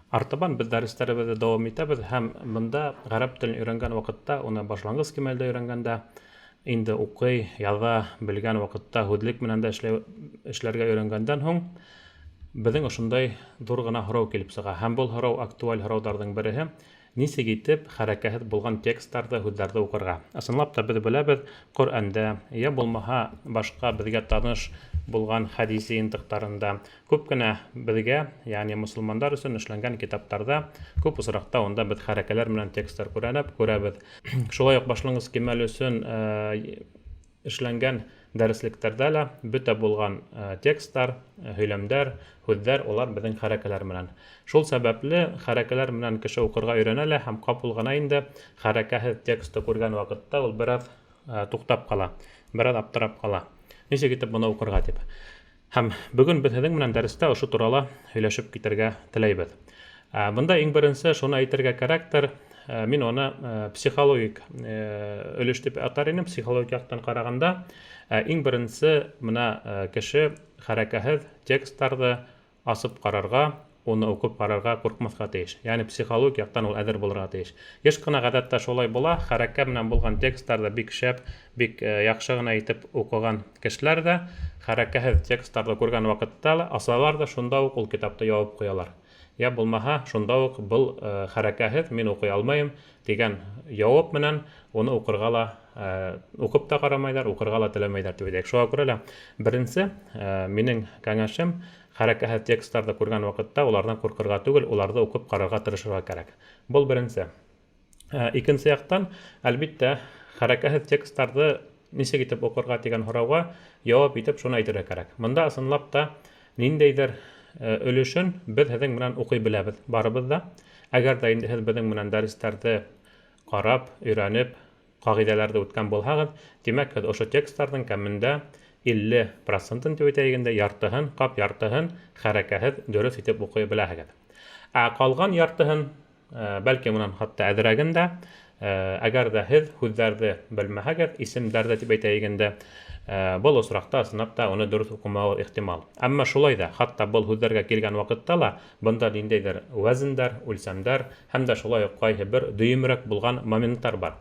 Артабан без дәресләребезне дәвам итәбез һәм монда гарәп телен өйрәнгән вакытта, уны башлангыч кимәлдә өйрәнгәндә, инде укый, яза белгән вакытта һүзлек менән дә эшләргә өйрәнгәндән һуң, безнең ошондай ҙур гына һорау килеп сыға. Һәм был һорау актуаль һорауҙарҙың береһе: нисек итеп хәрәкәһеҙ булган тексттарҙы, һүҙҙәрҙе уҡырға? Ысынлап та беҙ беләбеҙ, Ҡөрьәндә, йә булмаһа башҡа беҙгә таныш булған хәдиси йынтыҡтарында, күп кенә беҙгә, йәғни мосолмандар өсөн эшләнгән китаптарҙа, күп осраҡта унда беҙ хәрәкәләр менән текстар күрәбеҙ. Шулай уҡ башланғыс кимәл өсөн эшләнгән дәреслектәрҙә лә бөтә булған тексттар, һөйләмдәр, һүҙҙәр, улар беҙҙең хәрәкәләр менән. Шул сәбәпле хәрәкәләр менән кеше уҡырға өйрәнә лә һәм ҡапыл ғына инде хәрәкәһеҙ текстты күргән ваҡытта ул бер аҙ туҡтап ҡала, бер аҙ аптырап ҡала. Нисек итеп быны уҡырға тип. Һәм бөгөн беҙ һеҙҙең менән дәрестә ошо турала һөйләшеп китергә теләйбеҙ. Бында иң беренсе шуны әйтергә кәрәктер, мин уны психологик өлөш тип атар инем, психологик яҡтан ҡарағанда, иң беренсе мына кеше хәрәкәһеҙ тексттарҙы асып ҡарарға, уны уҡып ҡарарға ҡурҡмаҫҡа тейеш. Йәғни психологик яҡтан ул әҙер булырға тейеш. Йыш ҡына ғәҙәттә шулай була, хәрәкә менән булған тексттарҙы бик шәп, бик яҡшы ғына итеп уҡыған кешеләр ҙә хәрәкәһеҙ тексттарҙы күргән ваҡытта ла асалар ҙа шунда уҡ ул китапты ябып ҡуялар. Йә булмаһа, шунда уҡ был хәрәкәһеҙ, мин уҡый алмайым тигән яуап менән уны уҡырға ла, уҡып та ҡарамайҙар, уҡырға ла теләмәйҙәр тип әйтәйек. Шуға күрә лә беренсе минең кәңәшем хәрәкәһеҙ тексттарҙы күргән ваҡытта уларҙан ҡурҡырға түгел, уларҙы уҡып ҡарарға тырышырға кәрәк. Был беренсе. Икенсе яҡтан, әлбиттә, хәрәкәһеҙ тексттарҙы нисек итеп уҡырға тигән һорауға яуап итеп шуны әйтергә кәрәк. Бында ысынлап та ниндәйҙер өлөшөн беҙ һеҙҙең менән уҡый беләбеҙ, барыбыҙ ҙа. Әгәр ҙә инде һеҙ беҙҙең менән дәрестәрҙе ҡарап, өйрәнеп, ҡағиҙәләрҙе үткән булһағыҙ, тимәк, һеҙ ошо тексттарҙың кәмендә 50%-ын тип әйтәйек, яртыһын, ҡап яртыһын хәрәкәһеҙ дөрөҫ итеп уҡый беләһегеҙ. Ҡалған яртыһын, бәлки унан хатта әҙерәген дә, әгәр ҙә һеҙ һүҙҙәрҙе белмәһәгеҙ, исемдәрҙе тип әйтәйек, был осраҡта ысынлап та уны дөрөҫ уҡымауы ихтимал. Әммә шулай ҙа, хатта был һүҙҙәргә килгән ваҡытта ла бында ниндәйҙер вәзендәр, үлсәмдәр һәм дә шулай уҡ ҡайһы бер дөйөмөрәк булған моменттар бар.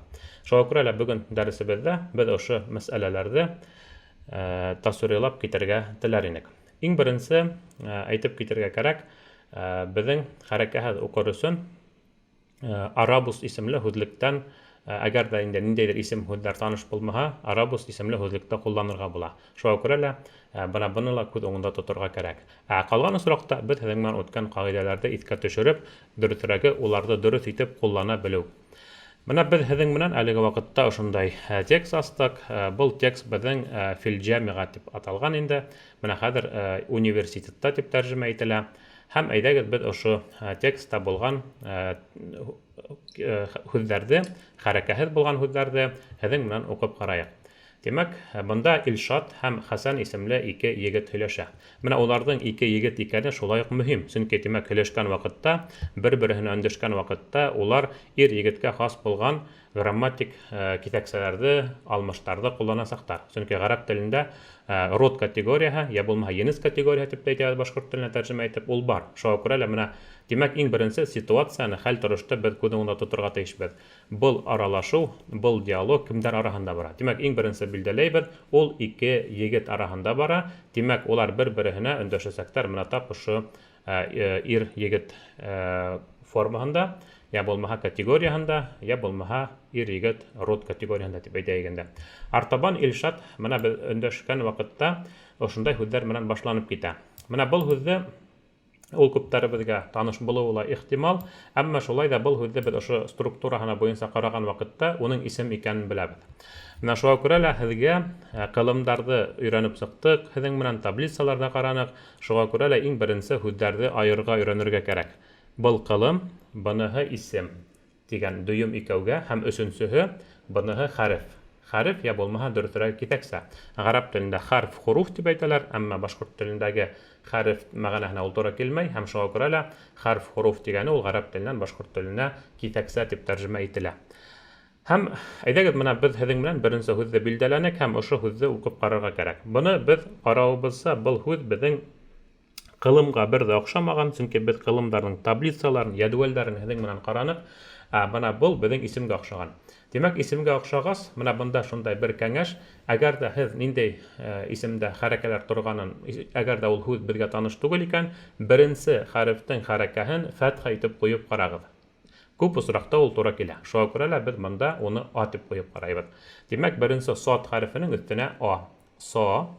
Шуға күрә лә бөгөн дәресебеҙҙә беҙ ошо мәсьәләләрҙе тасуирилап китергә теләр инек. Иң беренсе әйтеп китергә кәрәк, беҙҙең хәрәкәһеҙ уҡыр өсөн арабус исемле һүҙлектән, әгәр ҙә инде ниндәйҙер исем һүҙҙәр таныш булмаһа, арабус исемле һүҙлекте ҡулланырға була. Шуға күрә лә быны ла күҙ уңында тоторға кәрәк. Ҡалған осраҡта беҙ һеҙҙең менән үткән ҡағиҙәләрҙе иҫкә төшөрөп, дөрөҫөрәге уларҙы дөрөҫ итеп ҡуллана белеү. Менә беҙ һеҙҙең менән әлеге ваҡытта ошондай текст астык. Был текст беҙҙең фил-джамиға тип аталған инде. Менә хәҙер университетта тип тәржемә ителә. Һәм әйҙәгеҙ беҙ ошо текстта булған һүҙҙәрҙе, хәрәкәһеҙ булған һүҙҙәрҙе һеҙҙең менән уҡып ҡарайыҡ. Тимәк, бында Илшат һәм Хәсән исемле ике егет һөйләшә. Менә уларҙың ике егет икәне шулай уҡ мөһим. Сөнки, тимәк, һөйләшкән ваҡытта, бер-береһенә өндәшкән ваҡытта улар ир-егеткә хас булған грамматик киҫәксәләрҙе, алмаштарҙы ҡулланасаҡтар. Сөнки ғәрәп телендә род категорияһы, йә булмаһа енес категорияһы тип әйтәбеҙ башҡорт теленә тәржемә итеп, ул бар. Шуға күрә лә менә, тимәк, иң беренсе ситуацияны, хәл-торошто беҙ күҙ уңында тоторға тейешбеҙ. Был аралашыу, был диалог кемдәр араһында бара? Тимәк, иң беренсе билдәләйбеҙ, ул ике егет араһында бара. Тимәк, улар бер-береһенә өндәшәсәктәр менә тап ошо ир-егет формаһында, йә булмаһа категорияһында, йә булмаһа ир-егет род категорияһында тип әйтәйек. Артабан Илшат менә беҙ өндәшкән ваҡытта ошондай һүҙҙәр менән башланып китә. Менә был һүҙҙе ул күптәребеҙгә таныш булыуы ла ихтимал, әммә шулай ҙа был һүҙҙе беҙ ошо структураһына буйынса ҡараған ваҡытта уның исем икәнен беләбеҙ. Менә шуға күрә лә һеҙгә ҡылымдарҙы өйрәнеп сыҡтык, һеҙҙең менән таблицаларҙа ҡараныҡ. Шуға күрә лә иң беренсе һүҙҙәрҙе айырырға өйрәнергә кәрәк. Был ҡылым, быныһы исем тигән дөйөм икәүгә, һәм өсөнсөһө быныһы хәреф. Хәреф, йә булмаһа дөрөҫөрәге киҫәксә. Ғәрәп телендә хәрф, хуруф тип әйтәләр, әммә башҡорт телендәге хәреф мәғәнәһенә ул тура килмәй, һәм шуға күрә лә хәрф, хуруф тигәне ул ғәрәп теленән башҡорт теленә киҫәксә тип тәржемә ителә. Һәм әйҙәгеҙ менән беҙ һеҙҙең менән беренсе һүҙҙе билдәләнек һәм ошо һүҙҙе уҡып ҡарарға кәрәк. Быны беҙ ҡарауыбыҙса, был һүҙ беҙҙең Кылымга бер дә охшамаган, чөнки без кылымдарның таблицаларын, ядвәлләрен һеҙҙең менән ҡараныҡ. Бына был беҙҙең исемгә оҡшаған. Димәк, исемгә оҡшағас, менә бында шундай бер кәңәш, әгәр дә һеҙ ниндәй исемдә хәрәкәләр торғанын, әгәр дә ул һүҙ беҙгә таныш түгел икән, беренсе хәрефтең хәрәкәһен фәтха итеп ҡуйып ҡарағыҙ. Күп осраҡта ул тура килә. Шуға күрә лә беҙ бында уны А тип ҡуйып ҡарайбыҙ. Димәк, беренсе сад хәрефенең өҫтөнә А. Со.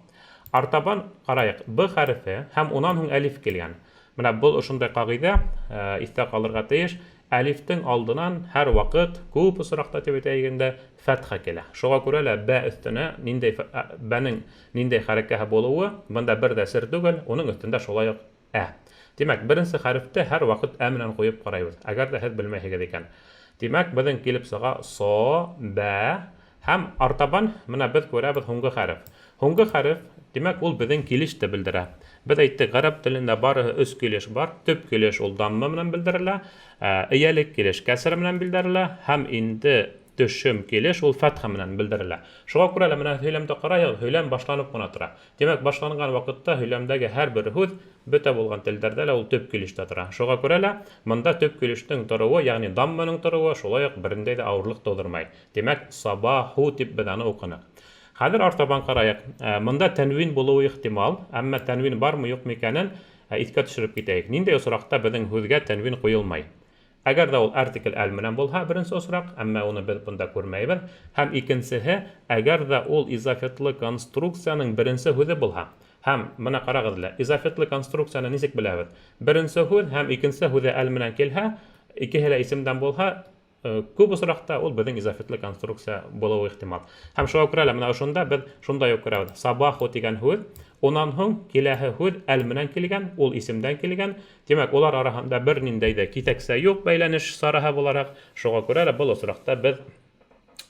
Артабан ҡарайыҡ. Б хәрефе һәм унан һуң әлиф килгән. Менә был ошондай ҡағиҙә иҫтә ҡалырға тейеш. Әлифтең алдынан һәр ваҡыт күп осраҡта тип әйтәйегендә фәтха килә. Шуға күрә лә бә өҫтөнә бәнең ниндәй хәрәкәһе булыуы бында бер дә сер түгел, уның өҫтөндә шулай уҡ ә. Димәк, беренсе хәрефте һәр ваҡыт ә менән ҡуйып ҡарайбыҙ, әгәр дә һеҙ белмәйһегеҙ икән. Димәк, беҙҙең килеп сыға со, бә һәм артабан менә беҙ күрәбеҙ һуңғы хәреф. Һуңғы хәреф, димәк, ул беҙҙең килеште белдерә. Беҙ әйттек, ғәрәп телендә барыһы 3 килеш бар. Төп килеш ул дамма менән белдерелә, эйәлек килеш кәсер менән белдерелә һәм инде төшөм килеш ул фәтха менән белдерелә. Шуға күрә лә менә һөйләмдә ҡарайыҡ, һөйләм башланып ҡына тора. Димәк, башланған ваҡытта һөйләмдәге һәр бер һүҙ бөтә булған телдәрҙә лә ул төп килештә тора. Шуға күрә лә мында төп килештең тороуы, яғни дамманың тороуы шулай уҡ берендәй ҙә ауырлыҡ тыуҙырмай. Димәк, сабаху тип беҙ аны уҡыныҡ. Хәҙер артабан ҡарайыҡ. Мында тәнвин булыуы ихтимал, әммә тәнвин бармы юҡмы икәнен иҫкә төшөрөп китәйек. Ниндәй осраҡта беҙҙең һүҙгә тәнвин ҡуйылмай? Әгәр дә ул артикл әл менән булһа, беренсе осраҡ, әммә уны беҙ бында күрмәйбеҙ. Һәм икенсеһе, әгәр дә ул изафетлы конструкцияның беренсе һүҙе булһа. Һәм бына ҡарағыҙ лә, изафетлы конструкцияны нисек беләбеҙ? Беренсе һүҙ һәм икенсе һүҙе әл менән килһә, икеһе лә исемдән булһа, күп осраҡта ул беҙҙең изафетлы конструкция булыуы ихтимал. Һәм шуға күрә лә менә ошонда беҙ шундай уҡ күрәбеҙ. Сабаху тигән һүҙ, унан һуң киләһе һүҙ әл менән килгән, ул исемдән килгән. Димәк, улар араһында бер ниндәй ҙә китәксә юҡ бәйләнеш сараһы булараҡ. Шуға күрә лә был осраҡта беҙ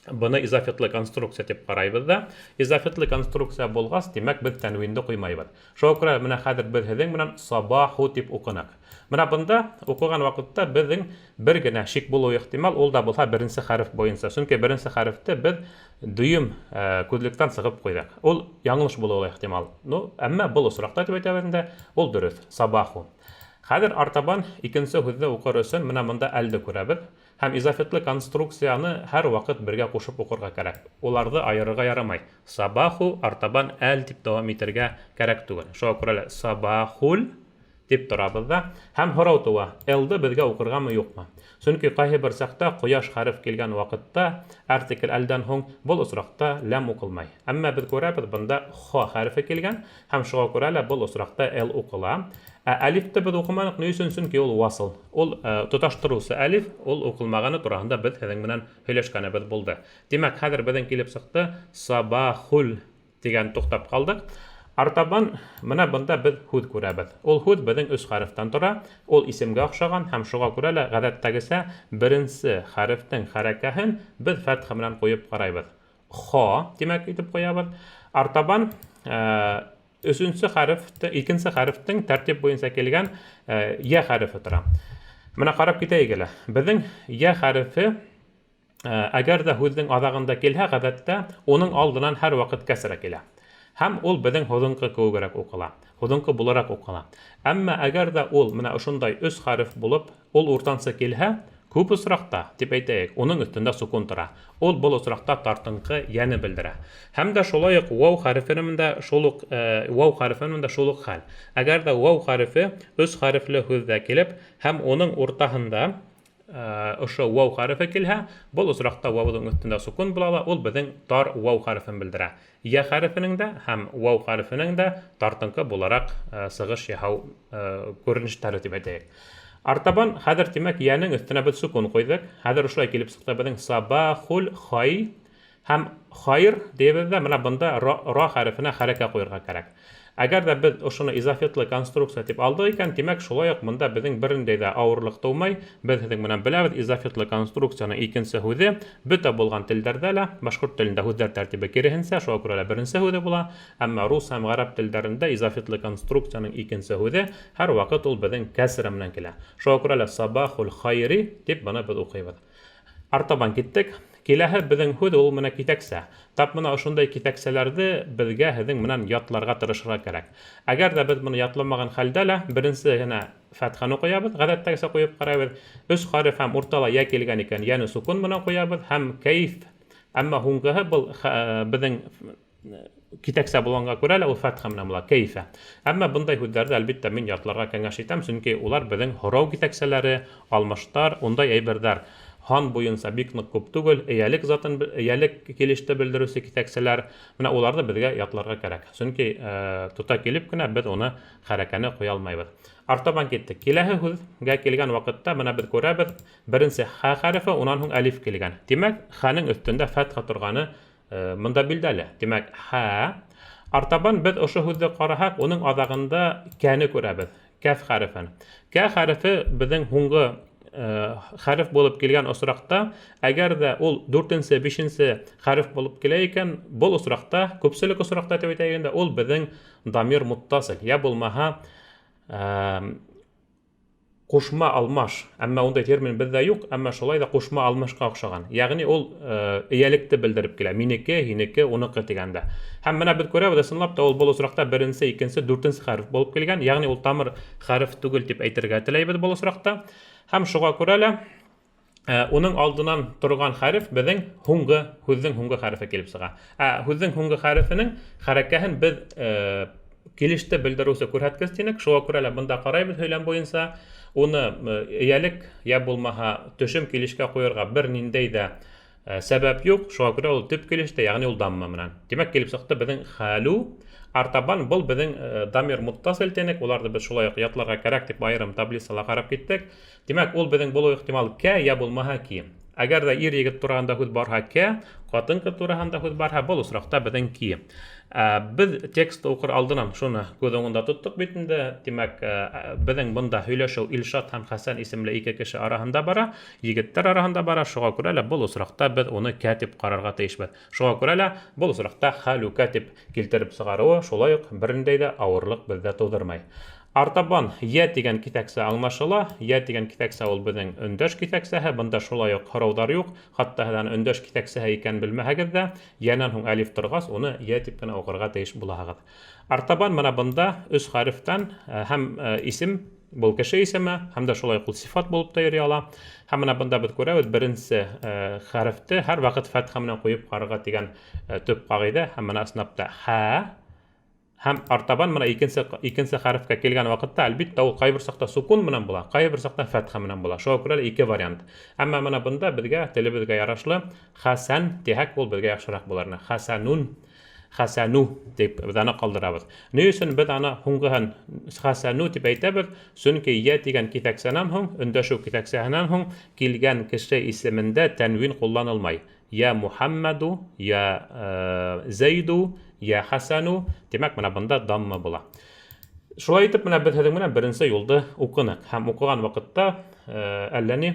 быны изафетлы конструкция тип ҡарайбыҙ ҙа. Изафетлы конструкция булғас, димәк, беҙ тәнвинде ҡуймайбыҙ. Шуға күрә менә хәҙер беҙ һеҙҙең менән сабаху тип уҡыныҡ. Менә бында уҡыған ваҡытта беҙҙең бер генә шик булыуы ихтимал, ул да булһа беренсе хәреф буйынса. Сөнки беренсе хәрефте беҙ дөйөм күҙлектән сығып ҡуйҙык. Ул яңылыш булыуы ихтимал. Әммә был осраҡта тип әйтәбеҙ, ул дөрөҫ, сабаху. Хәҙер артабан икенсе һүҙҙе уҡыр өсөн менә бында әлде күрәбеҙ. Һәм изафетлы конструкцияны һәр ваҡыт бергә ҡушып уҡырға кәрәк. Уларҙы айырырға ярамай. Сабаху, артабан әл тип дауам итергә кәрәк түгел. Шуға күрә лә сабахул тип торабыҙ ҙа. Һәм һорау тыуа, элды беҙгә уҡырғамы юҡмы? Сөнки ҡайһы бер саҡта ҡояш хәреф килгән ваҡытта артикл әлдән һуң был осраҡта ләм уҡылмай. Әммә беҙ күрәбеҙ, бында хо хәрефе килгән һәм шуға күрә лә был осраҡта эл уҡыла. Әлифте беҙ уҡыманыҡ, ни өсөн? Сөнки ул васыл. Ул тоташтырыусы әлиф, ул уҡылмағаны тураһында беҙ һеҙҙең менән һөйләшкәнебеҙ булды. Димәк, хәҙер беҙҙең килеп сыҡты сабахул тигән туҡтап ҡалдыҡ. Артабан менә бында беҙ һүҙ күрәбеҙ. Ул һүҙ беҙҙең 3 хәрефтән тора. Ул исемгә оҡшаған һәм шуға күрә лә ғәҙәттәгесә беренсе хәрефтең хәрәкәһен беҙ фәтха менән ҡуйып ҡарайбыҙ. Хо, тимәк, итеп ҡуябыҙ. Артабан икенсе хәрефтең тәртип буйынса килгән йә хәрефе тора. Менә ҡарап китәйек әле. Беҙҙең йә хәрефе әгәр ҙә һүҙҙең аҙағында килһә, ғәҙәттә уның алдынан һәр ваҡыт кәсерә килә. Һәм ул беҙҙең һуҙынҡы кеүегерәк уҡыла. Һуҙынҡы булараҡ уҡыла. Әммә әгәр ҙә ул менә ошондай 3 хәреф булып, ул уртансы килһә, күп осраҡта, тип әйтәйек, уның өҫтөндә сукун тора. Ул был осраҡта тартынҡы йәне белдерә. Һәм дә шулай уҡ вау хәрефенең дә шул уҡ хәл. Әгәр дә вау хәрефе 3 хәрефле һүҙҙә килеп, һәм уның уртаһында ошо вау хәрефе килһә, был осраҡта вауҙың өҫтөндә сукун була ла, ул беҙҙең тар вау хәрефен белдерә. Йә хәрефенең дә һәм вау хәрефенең дә тартынҡы булараҡ сығыш яһау күренештәре тип әйтәйек. Артабан хәҙер тимәк йәнең өҫтөнә беҙ сукун ҡуйҙык. Хәҙер ошолай килеп сыҡты беҙҙең сабахул хай һәм хайр дейбеҙ ҙә менә бында ра хәрефенә хәрәкә ҡуйырға кәрәк. Әгәр дә беҙ ошоно изафетлы конструкция тип алдыҡ икән, тимәк шулай уҡ бында беҙҙең берендәй ҙә ауырлыҡ тыумай. Беҙ һеҙҙең менән беләбеҙ, изафетлы конструкцияның икенсе һүҙе бөтә булған телдәрҙә лә, башҡорт телендә һүҙҙәр тәртибе киреһенсә, шуға күрә лә беренсе һүҙе була. Әммә рус һәм ғәрәп телдәрендә изафетлы конструкцияның икенсе һүҙе һәр ваҡыт ул беҙҙең кәсере менән килә. Шуға күрә лә сабахул хайри тип быны беҙ уҡыйбыҙ. Артабан киттек. киләһе беҙҙең һүҙ ул менә китәксә. Тап менә ошондай китәксәләрҙе беҙгә һеҙҙең менән ятларға тырышырға кәрәк. Әгәр ҙә беҙ быны ятламаған хәлдә лә беренсе генә фәтхәне ҡуябыҙ, ғәҙәттәгесә ҡуйып ҡарайбыҙ. 3 хәреф һәм уртала я килгән икән, йәне сукун менән ҡуябыҙ һәм кәйеф. Әммә һуңғыһы был беҙҙең китәксә булғанға күрә лә ул фәтхә менән була, кәйефә. Әммә бындай һүҙҙәрҙе әлбиттә мин ятларға кәңәш итәм, сөнки улар беҙҙең һорау китәксәләре, алмаштар, ундай әйберҙәр. Хан буйынса бик ныҡ күп түгел, эйәлек килеште белдереүсе китәксәләр, менә уларҙы беҙгә ятларға кәрәк. Сөнки тота килеп кенә беҙ уны хәрәкәне ҡуя алмайбыҙ. Артабан киттек. Киләһе һүҙгә килгән ваҡытта менә беҙ күрәбеҙ, беренсе ха хәрефе, унан һуң әлиф килгән. Тимәк, ханың өҫтөндә фәтхә торғаны мында билдәле. Тимәк, ха. Артабан беҙ ошо һүҙҙе ҡараһаҡ, уның аҙағында кәне күрәбеҙ, кәф хәрефен. Кә хәрефе беҙҙең һуңғы хәреф булып килгән осраҡта, әгәр ҙә ул 4-нсе, 5-нсе хәреф булып килә икән, был осраҡта, күпселек осраҡта тип әйтәйендә, ул беҙҙең дамир муттасил, я булмаһа ҡушма алмаш. Әммә ундай термин беҙҙә юҡ, әммә шулай да ҡушма алмашҡа оҡшаған. Яғни ул эйәлекте белдереп килә. Минеке, һинеке, уныҡы тигәндә. Һәм менә беҙ күрәбеҙ, ысынлап та ул был осраҡта 1-нсе, 2-нсе, 4-нсе хәреф булып килгән. Яғни ул тамыр хәреф түгел тип әйтергә теләйбеҙ был осраҡта. Һәм шуға күрә лә уның алдынан торған хәреф беҙҙең һүҙҙең һуңғы хәрефе килеп сыға. Һүҙҙең һуңғы хәрефенең хәрәкәһен беҙ килеште белдереүсе күрһәткес тинек. Шуға күрә лә бында ҡарайбыҙ һөйләм буйынса. Уны эйәлек, я булмаһа төшөм килешкә ҡуйырға бер ниндәй ҙә сәбәп юҡ. Шуға күрә ул төп килеште, яғни ул дамма менән. Тимәк, килеп сыҡты беҙҙең хәлү. Артабан был беҙҙең дамир муттасил тинек. Уларҙы беҙ шулай уҡ ятларға кәрәк дип айырым таблицала ҡарап киттек. Тимәк, ул беҙҙең булыу ихтимал кә, я булмаһа ки. Әгәр ҙә ир-егет тураһында һүҙ барһа кә, ҡатын-ҡыҙ тураһында һүҙ барһа, был осраҡта беҙҙең ки. Беҙ текстты уҡыр алдынан шуны күҙ уңында тоттоҡ бит инде. Тимәк, беҙҙең бында һөйләшеү Илшат һәм Хәсән исемле 2 кеше араһында бара, егеттәр араһында бара. Шуға күрә лә был осраҡта беҙ уны кә тип ҡарарға тейешбеҙ. Шуға күрә лә был осраҡта хәлүкә тип килтереп сығарыуы шулай уҡ бер ниндәй ҙә ауырлыҡ беҙҙә тыуҙырмай. Артабан йә тигән китәксә аңлашыла. Йә тигән китәксә ул беҙҙең өндәш китәксәһе. Бында шулай уҡ һорауҙар юҡ. Хатта һеҙ өндәш китәксәһе икән белмәһәгеҙ ҙә, йәнән һуң әлиф торғас, уны йә тип кенә уҡырға тейеш булаһығыҙ. Артабан менә бында 3 хәрефтән һәм исем, был кеше исеме, һәм дә шулай уҡ сифат булып та йөрөй ала. Һәм менә бында беҙ күрәбеҙ, беренсе хәрефте һәр ваҡыт фәтхә менән ҡуйып ҡарарға тигән төп ҡағиҙә. Һәм менә ыснапта һә. Һәм артабан менә икенсе хәрефкә килгән ваҡытта, әлбиттә, ул ҡайбер саҡта сукун менән була, ҡайбер саҡта фәтхә менән була. Шуға күрә лә 2 вариант. Әммә менә бында беҙгә, телебеҙгә ярашлы, хәсән тиһәк, ул беҙгә яҡшыраҡ булыр. Хәсәнун, хәсәну тип беҙ аны ҡалдырабыҙ. Ни өсөн беҙ аны һуңғыһын хәсәну тип әйтәбеҙ? Сөнки йә тигән китәксәнән һуң, өндәшеү китәксәһенән һуң килгән кеше исемендә тәнвин ҡулланылмай. Я Мухаммаду, я Зәйду, я Хәсәну. Тимәк, менә бында дамма була. Шулай итеп, менә беҙ һеҙҙең менән беренсе юлды уҡыныҡ. Һәм уҡыған ваҡытта әллә ни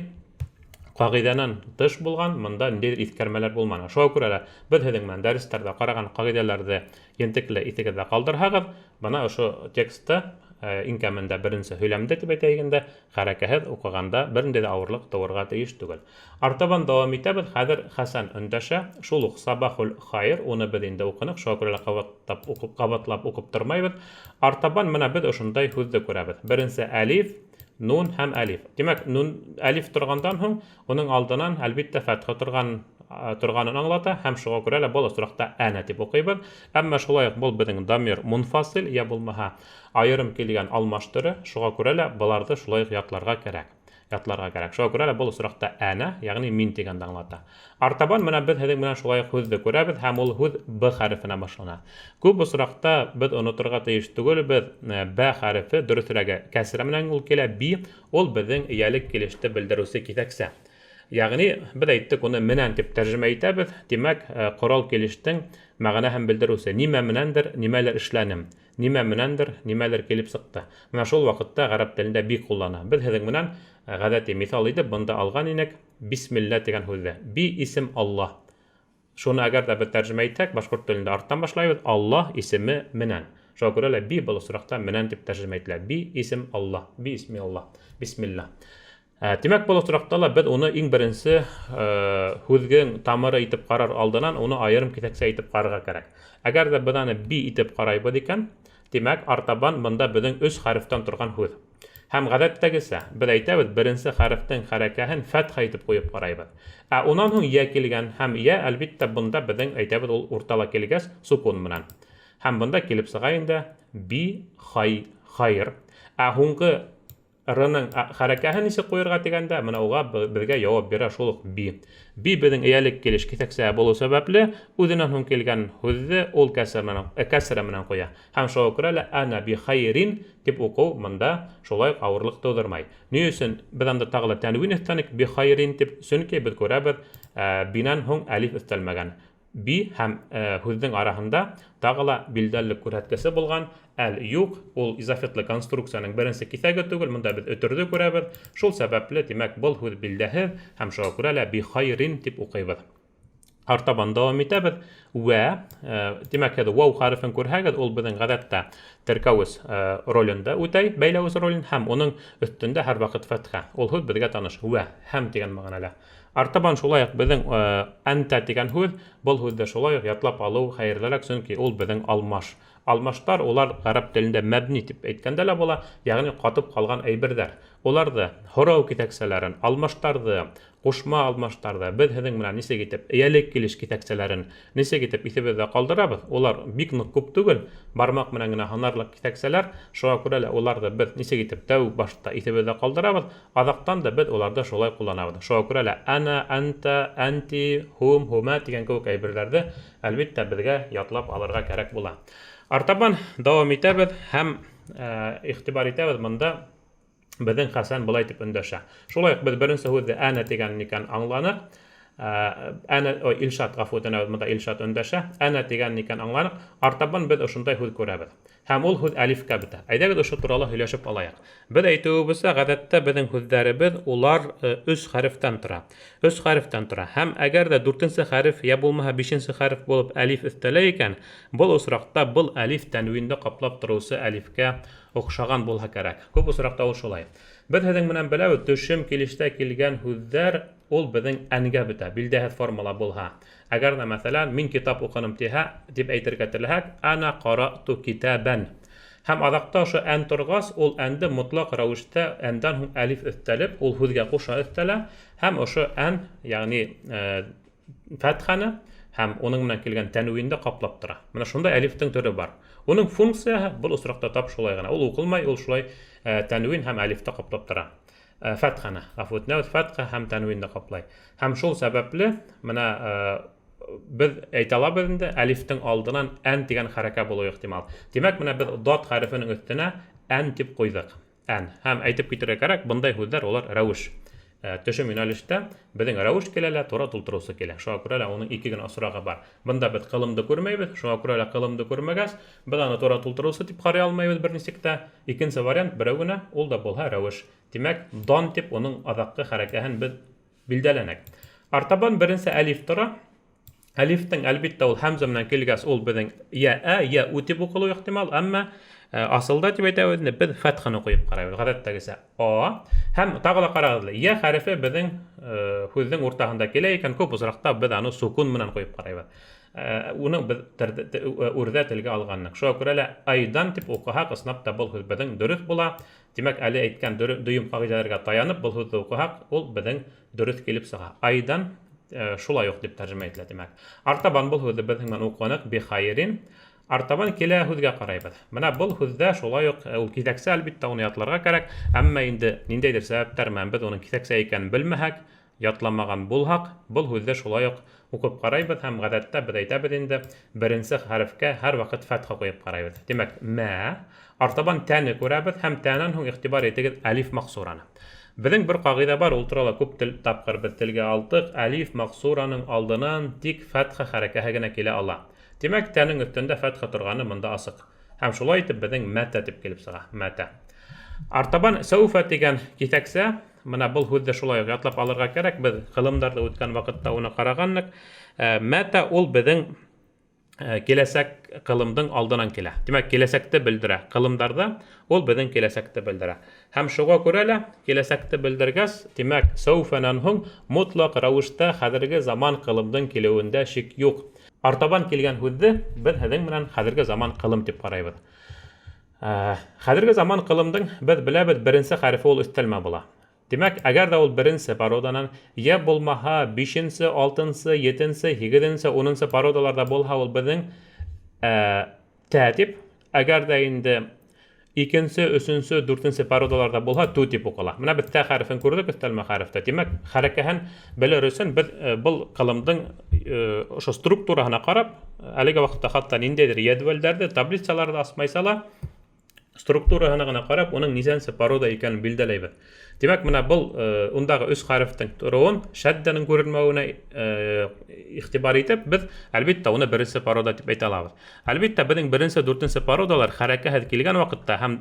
ҡағиҙәнән тыш булған, мында ниндәйҙер иҫкәрмәләр булманы. Шуға күрә лә беҙ һеҙҙең менән дәрестәрҙә ҡараған ҡағиҙәләрҙе ентекле иҫегеҙҙә ҡалдырһағыҙ, бына ошо текстты иң кәмендә беренсе һөйләмде тип әйтәйегендә, хәрәкәһеҙ уҡығанда бер ниндәй ҙә ауырлыҡ тыуырға тейеш түгел. Артабан дауам итәбеҙ. Хәҙер Хәсән өндәшә. Шул уҡ сабахул хайр, уны беҙ инде уҡыныҡ, шуға күрә лә ҡабатлап уҡып тормайбыҙ. Артабан менә беҙ ошондай һүҙҙе күрәбеҙ. Беренсе әлиф, нун һәм әлиф. Тимәк, нун әлиф торғандан һуң, уның алдынан әлбиттә фәтхә торғанын аңлата, һәм шуға күрә лә был осраҡта әнә тип уҡыйбыҙ. Әммә шулай уҡ был беҙҙең дамир мунфасил, я булмаһа айырым килгән алмаш төрө. Шуға күрә лә быларҙы шулай уҡ ятларға кәрәк. Шуға күрә лә был осраҡта әнә, яғни мин тигәнде аңлата. Артабан менә беҙ һеҙҙең менән шулай уҡ һүҙҙе күрәбеҙ, һәм ул һүҙ б хәрефенә башлана. Күп осраҡта беҙ оноторға тейеш түгелбеҙ, б хәрефе дөрөҫөрәге кәсрә менән ул килә, би, ул беҙҙең эйәлек килеште белдереүсе китәксә. Яғни, беҙ әйттек, уны менән тип тәржемә итәбеҙ. Тимәк, ҡорал килештең мәғәнәһен белдереүсе. Нимә менәндер, нимәлер эшләнем. Нимә менәндер, нимәлер килеп сыҡты. Менә шул ваҡытта ғәрәп телендә бик ҡуллана. Беҙ һеҙҙең менән ғәҙәти миҫал итеп бында алған инек бисмилла тигән һүҙҙе. Би исем Аллаһ. Шуны әгәр ҙә беҙ тәржемә итһәк, башҡорт телендә арттан башлайбыҙ. Аллаһ исеме менән. Шуға күрә лә би был осраҡта менән тип тәржемә ителә. Би исем Аллаһ. Би исми Аллаһ. Бисмилла. Тимәк, был осракта ла беҙ уны иң беренсе һүҙгең тамыры итеп ҡарар алдынан уны айырым киҫәксә итеп ҡарарға кәрәк. Әгәр ҙә беҙ аны би итеп ҡарайбыҙ икән, тимәк, артабан бында беҙҙең 3 хәрефтән торған һүҙ. Һәм ғәҙәттәгесә, беҙ әйтәбеҙ, беренсе хәрефтең хәрәкәһен фәтха итеп ҡуйып ҡарайбыҙ. Унан һуң йә килгән, һәм йә, әлбиттә, бында беҙҙең әйтәбеҙ, ул уртала килгәс, сукун менән. Һәм бында килеп сыға инде би, хайр. Һуңғы рының хәрәкәһен нисек ҡуйырға тигәндә, менә уға беҙгә яуап бирә шул уҡ би. Би беҙҙең эйәлек килеш киҫәксә булыу сәбәпле, үҙенән һуң килгән һүҙҙе ул кәсрә менән ҡуя. Һәм шуға күрә лә әнә би хайрин тип уҡыу мында шулай ауырлыҡ тыуҙырмай. Ни өсөн беҙ анда тағы ла тәнвин өҫтәнек би хайрин тип, сөнки беҙ күрәбеҙ, бинән һуң әлиф өҫтәлмәгән. Би һәм һүҙҙең араһында тағы ла билдәллек күрһәткесе булған әл-юҡ, ул изафетлы конструкцияның беренсе киҫәге түгел, мында беҙ өтөрҙө күрәбеҙ. Шул сәбәпле, тимәк, был һүҙ билдәһеҙ һәм шуға күрә лә би хайрин тип уҡыйбыҙ. Артабан дауам итәбеҙ. Вә, тимәк, һеҙ вау хәрефен күрһәгеҙ, ул беҙҙең ғәҙәттә теркәүес ролендә үтәй, бәйләүес ролен, һәм уның өҫтөндә һәр ваҡыт фәтхә. Ул һүҙ беҙгә таныш. Вә, һәм тигән мәғәнәлә. Артабан шулай уҡ беҙҙең әнтә тигән һүҙ, был һүҙҙе шулай уҡ ятлап алыу хәйерлерәк, сөнки ул беҙҙең алмаш. Алмаштар, улар ғәрәп телендә мәбни тип әйткәндә лә була, йәғни ҡатып ҡалған әйберҙәр. Уларҙы, һорау киҫәксәләрен, алмаштарҙы, ҡушма алмаштарҙы, беҙ һеҙҙең менән нисек итеп эйәлек килеш киҫәксәләрен нисек итеп иҫебеҙҙә ҡалдырабыҙ, улар бик ныҡ күп түгел, бармаҡ менән генә һанарлыҡ киҫәксәләр, шуға күрә лә уларҙы беҙ нисек итеп тәү башта иҫебеҙҙә ҡалдырабыҙ, аҙаҡтан да беҙ уларҙы шулай ҡулланабыҙ. Шуға күрә лә әнә, әнтә, әнти, һум, һүмә тигән кеүек әйберҙәрҙе әлбиттә беҙгә ятлап алырға кәрәк була. Артабан дауам итәбеҙ һәм иғтибар итәбеҙ, бында беҙҙең Хәсән былай тип өндәшә. Шулай уҡ беҙ беренсе һүҙҙе әнә тигән икән аңланыҡ. Илшат, ғәфү үтенәбеҙ, бында Илшат өндәшә. Әнә тигән икән аңланыҡ. Артабан беҙ ошондай һүҙ күрәбеҙ. Һәм ул һүҙ әлифкә бетә. Әйҙәгеҙ ошо турала һөйләшеп алайыҡ. Беҙ әйтеүебеҙсә, ғәҙәттә беҙҙең һүҙҙәребеҙ улар 3 хәрефтән тора. 3 хәрефтән тора. Һәм әгәр дә 4-нсе хәреф, йә булмаһа 5-нсе хәреф булып әлиф өҫтәлә икән, был осраҡта был әлиф тәнвинде ҡаплап тороусы әлифкә оҡшаған булһа кәрәк. Күп осраҡта ул шулай. Беҙ һеҙҙең менән беләбеҙ, төшөм килештә килгән һүҙҙәр ул беҙҙең әнгә бөтә, билдәһеҙ формала булһа. Әгәр ҙә, мәҫәлән, мин китап уҡыным тип әйтергә теләһәк, әнә ҡарату китабән. Һәм аҙаҡта ошо ән торғас, ул әнде мотлаҡ рәүештә әндән һуң әлиф өҫтәлеп, ул һүҙгә ҡуша өҫтәлә, һәм ошо ән, яғни фәтхәне һәм уның менән килгән тәнвинде ҡаплап тора. Менә шундай әлифтең төрө бар. Уның функцияһы был осраҡта тап шулай ғына. Ул уҡылмай, ул шулай тәнвин һәм әлифте ҡаплап тора. Фәтхәне, ғәфү үтенәбеҙ, фәтхә һәм тәнвинде ҡаплай. Һәм шул сәбәпле, менә беҙ әйтә алабыҙ инде, әлифтең алдынан ән тигән хәрәкә булыуы ихтимал. Тимәк, менә беҙ дат хәрефенең өҫтөнә ән тип ҡуйҙыҡ. Ән. Һәм әйтеп китергә кәрәк, бындай һүҙҙәр улар рәүеш. Төшөм йүнәлештә беҙҙең рәүеш килә лә, тура тултырыусы килә. Шуға күрә лә уның 2 генә осрағы бар. Бында беҙ ҡылымды күрмәйбеҙ, шуға күрә лә ҡылымды күрмәгәс, беҙ аны тура тултырыусы тип ҡарай алмайбыҙ бер нисек тә. Икенсе вариант берәү генә, ул да булһа рәүеш. Тимәк, дан тип уның аҙаҡҡы хәрәкәһен беҙ билдәләнек. Артабан беренсе әлиф тора. Әлифтең әлбиттә ул хәмзә менән килгәс, ул беҙҙең йә ә, йә ү тип уҡылыу ихтимал, әммә асылда тип әйтәбеҙ, беҙ фәтхәне ҡуйып ҡарайбыҙ, ғәҙәттәгесә а. Һәм тағы ла ҡарағыҙ, йә хәрефе беҙҙең һүҙҙең уртаһында килә икән, күп осраҡта беҙ аны сукун менән ҡуйып ҡарайбыҙ. Уны беҙ үрҙә телгә алғанныҡ. Шуға күрә лә айдан тип уҡыһаҡ, ысынлап та был һүҙ беҙҙең дөрөҫ була. Тимәк, әле әйткән дөйөм ҡағиҙәләргә таянып, был һүҙҙе уҡыһаҡ, ул беҙҙең дөрөҫ килеп сыға. Айдан шулай уҡ дип тәржемә ителә, тимәк. Артабан был һүҙҙе беҙ менән уҡыныҡ, бихайрин. Артабан килә һүҙгә ҡарайбыҙ. Менә был һүҙҙә шулай уҡ ул киҫәксә, әлбиттә, уны ятларға кәрәк. Әммә инде ниндәйҙер сәбәптәр менән беҙ уның киҫәксә икәнен белмәһәк, ятламаған булһаҡ, был һүҙҙе шулай уҡ уҡып ҡарайбыҙ һәм ғәҙәттә беҙ әйтәбеҙ инде, беренсе хәрефкә һәр ваҡыт фәтхә ҡуйып ҡарайбыҙ. Тимәк, мә. Артабан тәне күрәбеҙ һәм тәнән һуң иғтибар итегеҙ әлиф маҡсураны. Беҙҙең бер ҡағиҙә бар, ул турала күп тапҡыр беҙ телгә алдыҡ. Әлиф маҡсураның алдынан тик фәтхә хәрәкәһе генә килә ала. Тимәк, тәнең өҫтөндә фәтхә торғаны мында асыҡ. Һәм шулай итеп беҙҙең мәтә тип килеп сыға. Мәтә. Артабан сәүфә тигән киҫәксә, менә был һүҙҙе шулай уҡ ятлап алырға кәрәк. Беҙ ҡылымдарҙы үткән ваҡытта уны ҡарағанныҡ. Мәтә ул беҙҙең келәсәк кылымдың алдынан килә. Димәк, келәсәкте белдерә. Кылымдарда ул безнең келәсәкте белдерә. Һәм шуңа күрә лә келәсәкте белдергәс, димәк, сауфанан һуң мутлак рәвештә хәзерге заман кылымдың килүендә шик юк. Артабан килгән һүзне без һеҙҙең менән хәзерге заман кылым дип ҡарайбыҙ. Хәзерге заман кылымдың без беләбеҙ беренсе хәрефе ул өҫтәлмә була. Димәк, әгәр дә ул беренсе пароданан, я булмаһа 5-нсе, 6-нсы, 7-нсе, 8-нсе, 10-нсы пародаларда булһа, ул безнең тә дип, әгәр дә инде 2-нсе, 3-нсе, 4-нсе пародаларда булһа, ту дип уҡыла. Менә без тә хәрефен күрдек өҫтәлмә хәрефтә. Димәк, хәрәкәһен белер өсөн без был кылымдың ошо структураһына ҡарап, әлеге ваҡытта хатта ниндәйҙер йәдвәлдәрҙе, таблицаларҙы асмайса ла, структураһына ғына ҡарап, уның нисәнсе парода икәнен билдәләйбеҙ. Димәк, менә был ундағы 3 хәрефтең тороуын, шәддәнең күренмәүенә иғтибар итеп, без әлбиттә уны беренсе парода дип әйтә алабыҙ. Әлбиттә, безнең беренсе, 4-нсе пародалар хәрәкәһеҙ килгән ваҡытта һәм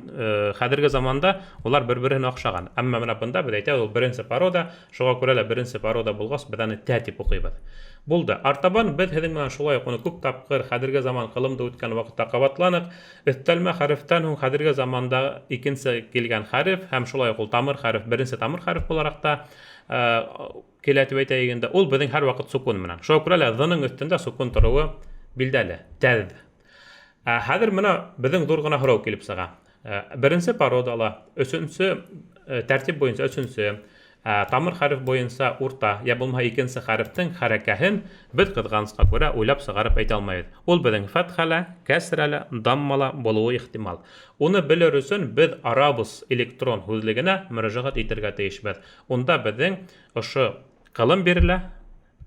хәҙерге заманда улар бер-береһенә оҡшаған. Әммә менә бында без әйтәбеҙ, ул беренсе парода, шуға күрә лә беренсе парода булғас, без аны тә дип уҡыйбыҙ. Булды. Артабан без һеҙҙең менән шулай уҡ уны күп тапҡыр хәҙерге заман ҡылымда үткән ваҡытта ҡабатланыҡ. Өҫтәлмә хәрефтән һуң хәҙерге заманда икенсе килгән хәреф һәм шулай уҡ ул тамыр хәреф, беренсе тамыр хәреф булараҡ та килә тип әйтәйек инде. Ул беҙҙең һәр ваҡыт сукун менән. Шуға күрә лә ҙ-ның өҫтөндә сукун тороуы билдәле. Тәҙ. Хәҙер менә беҙҙең ҙур ғына һорау килеп сыға. Беренсе пародала, өсөнсө тәртип буйынса өсөнсө, тамыр хәреф буйынса урта, я булмаһа икенсе хәрефтең хәрәкәһен без ҡыҙғанысҡа күрә уйлап сығарып әйтә алмайбыҙ. Ул беҙҙең фәтхәлә, кәсрәлә, даммала булыуы ихтимал. Уны белер өсөн без арабус электрон һүҙлегенә мөрәжәғәт итергә тейешбеҙ. Унда беҙҙең ошо ҡылым бирелә,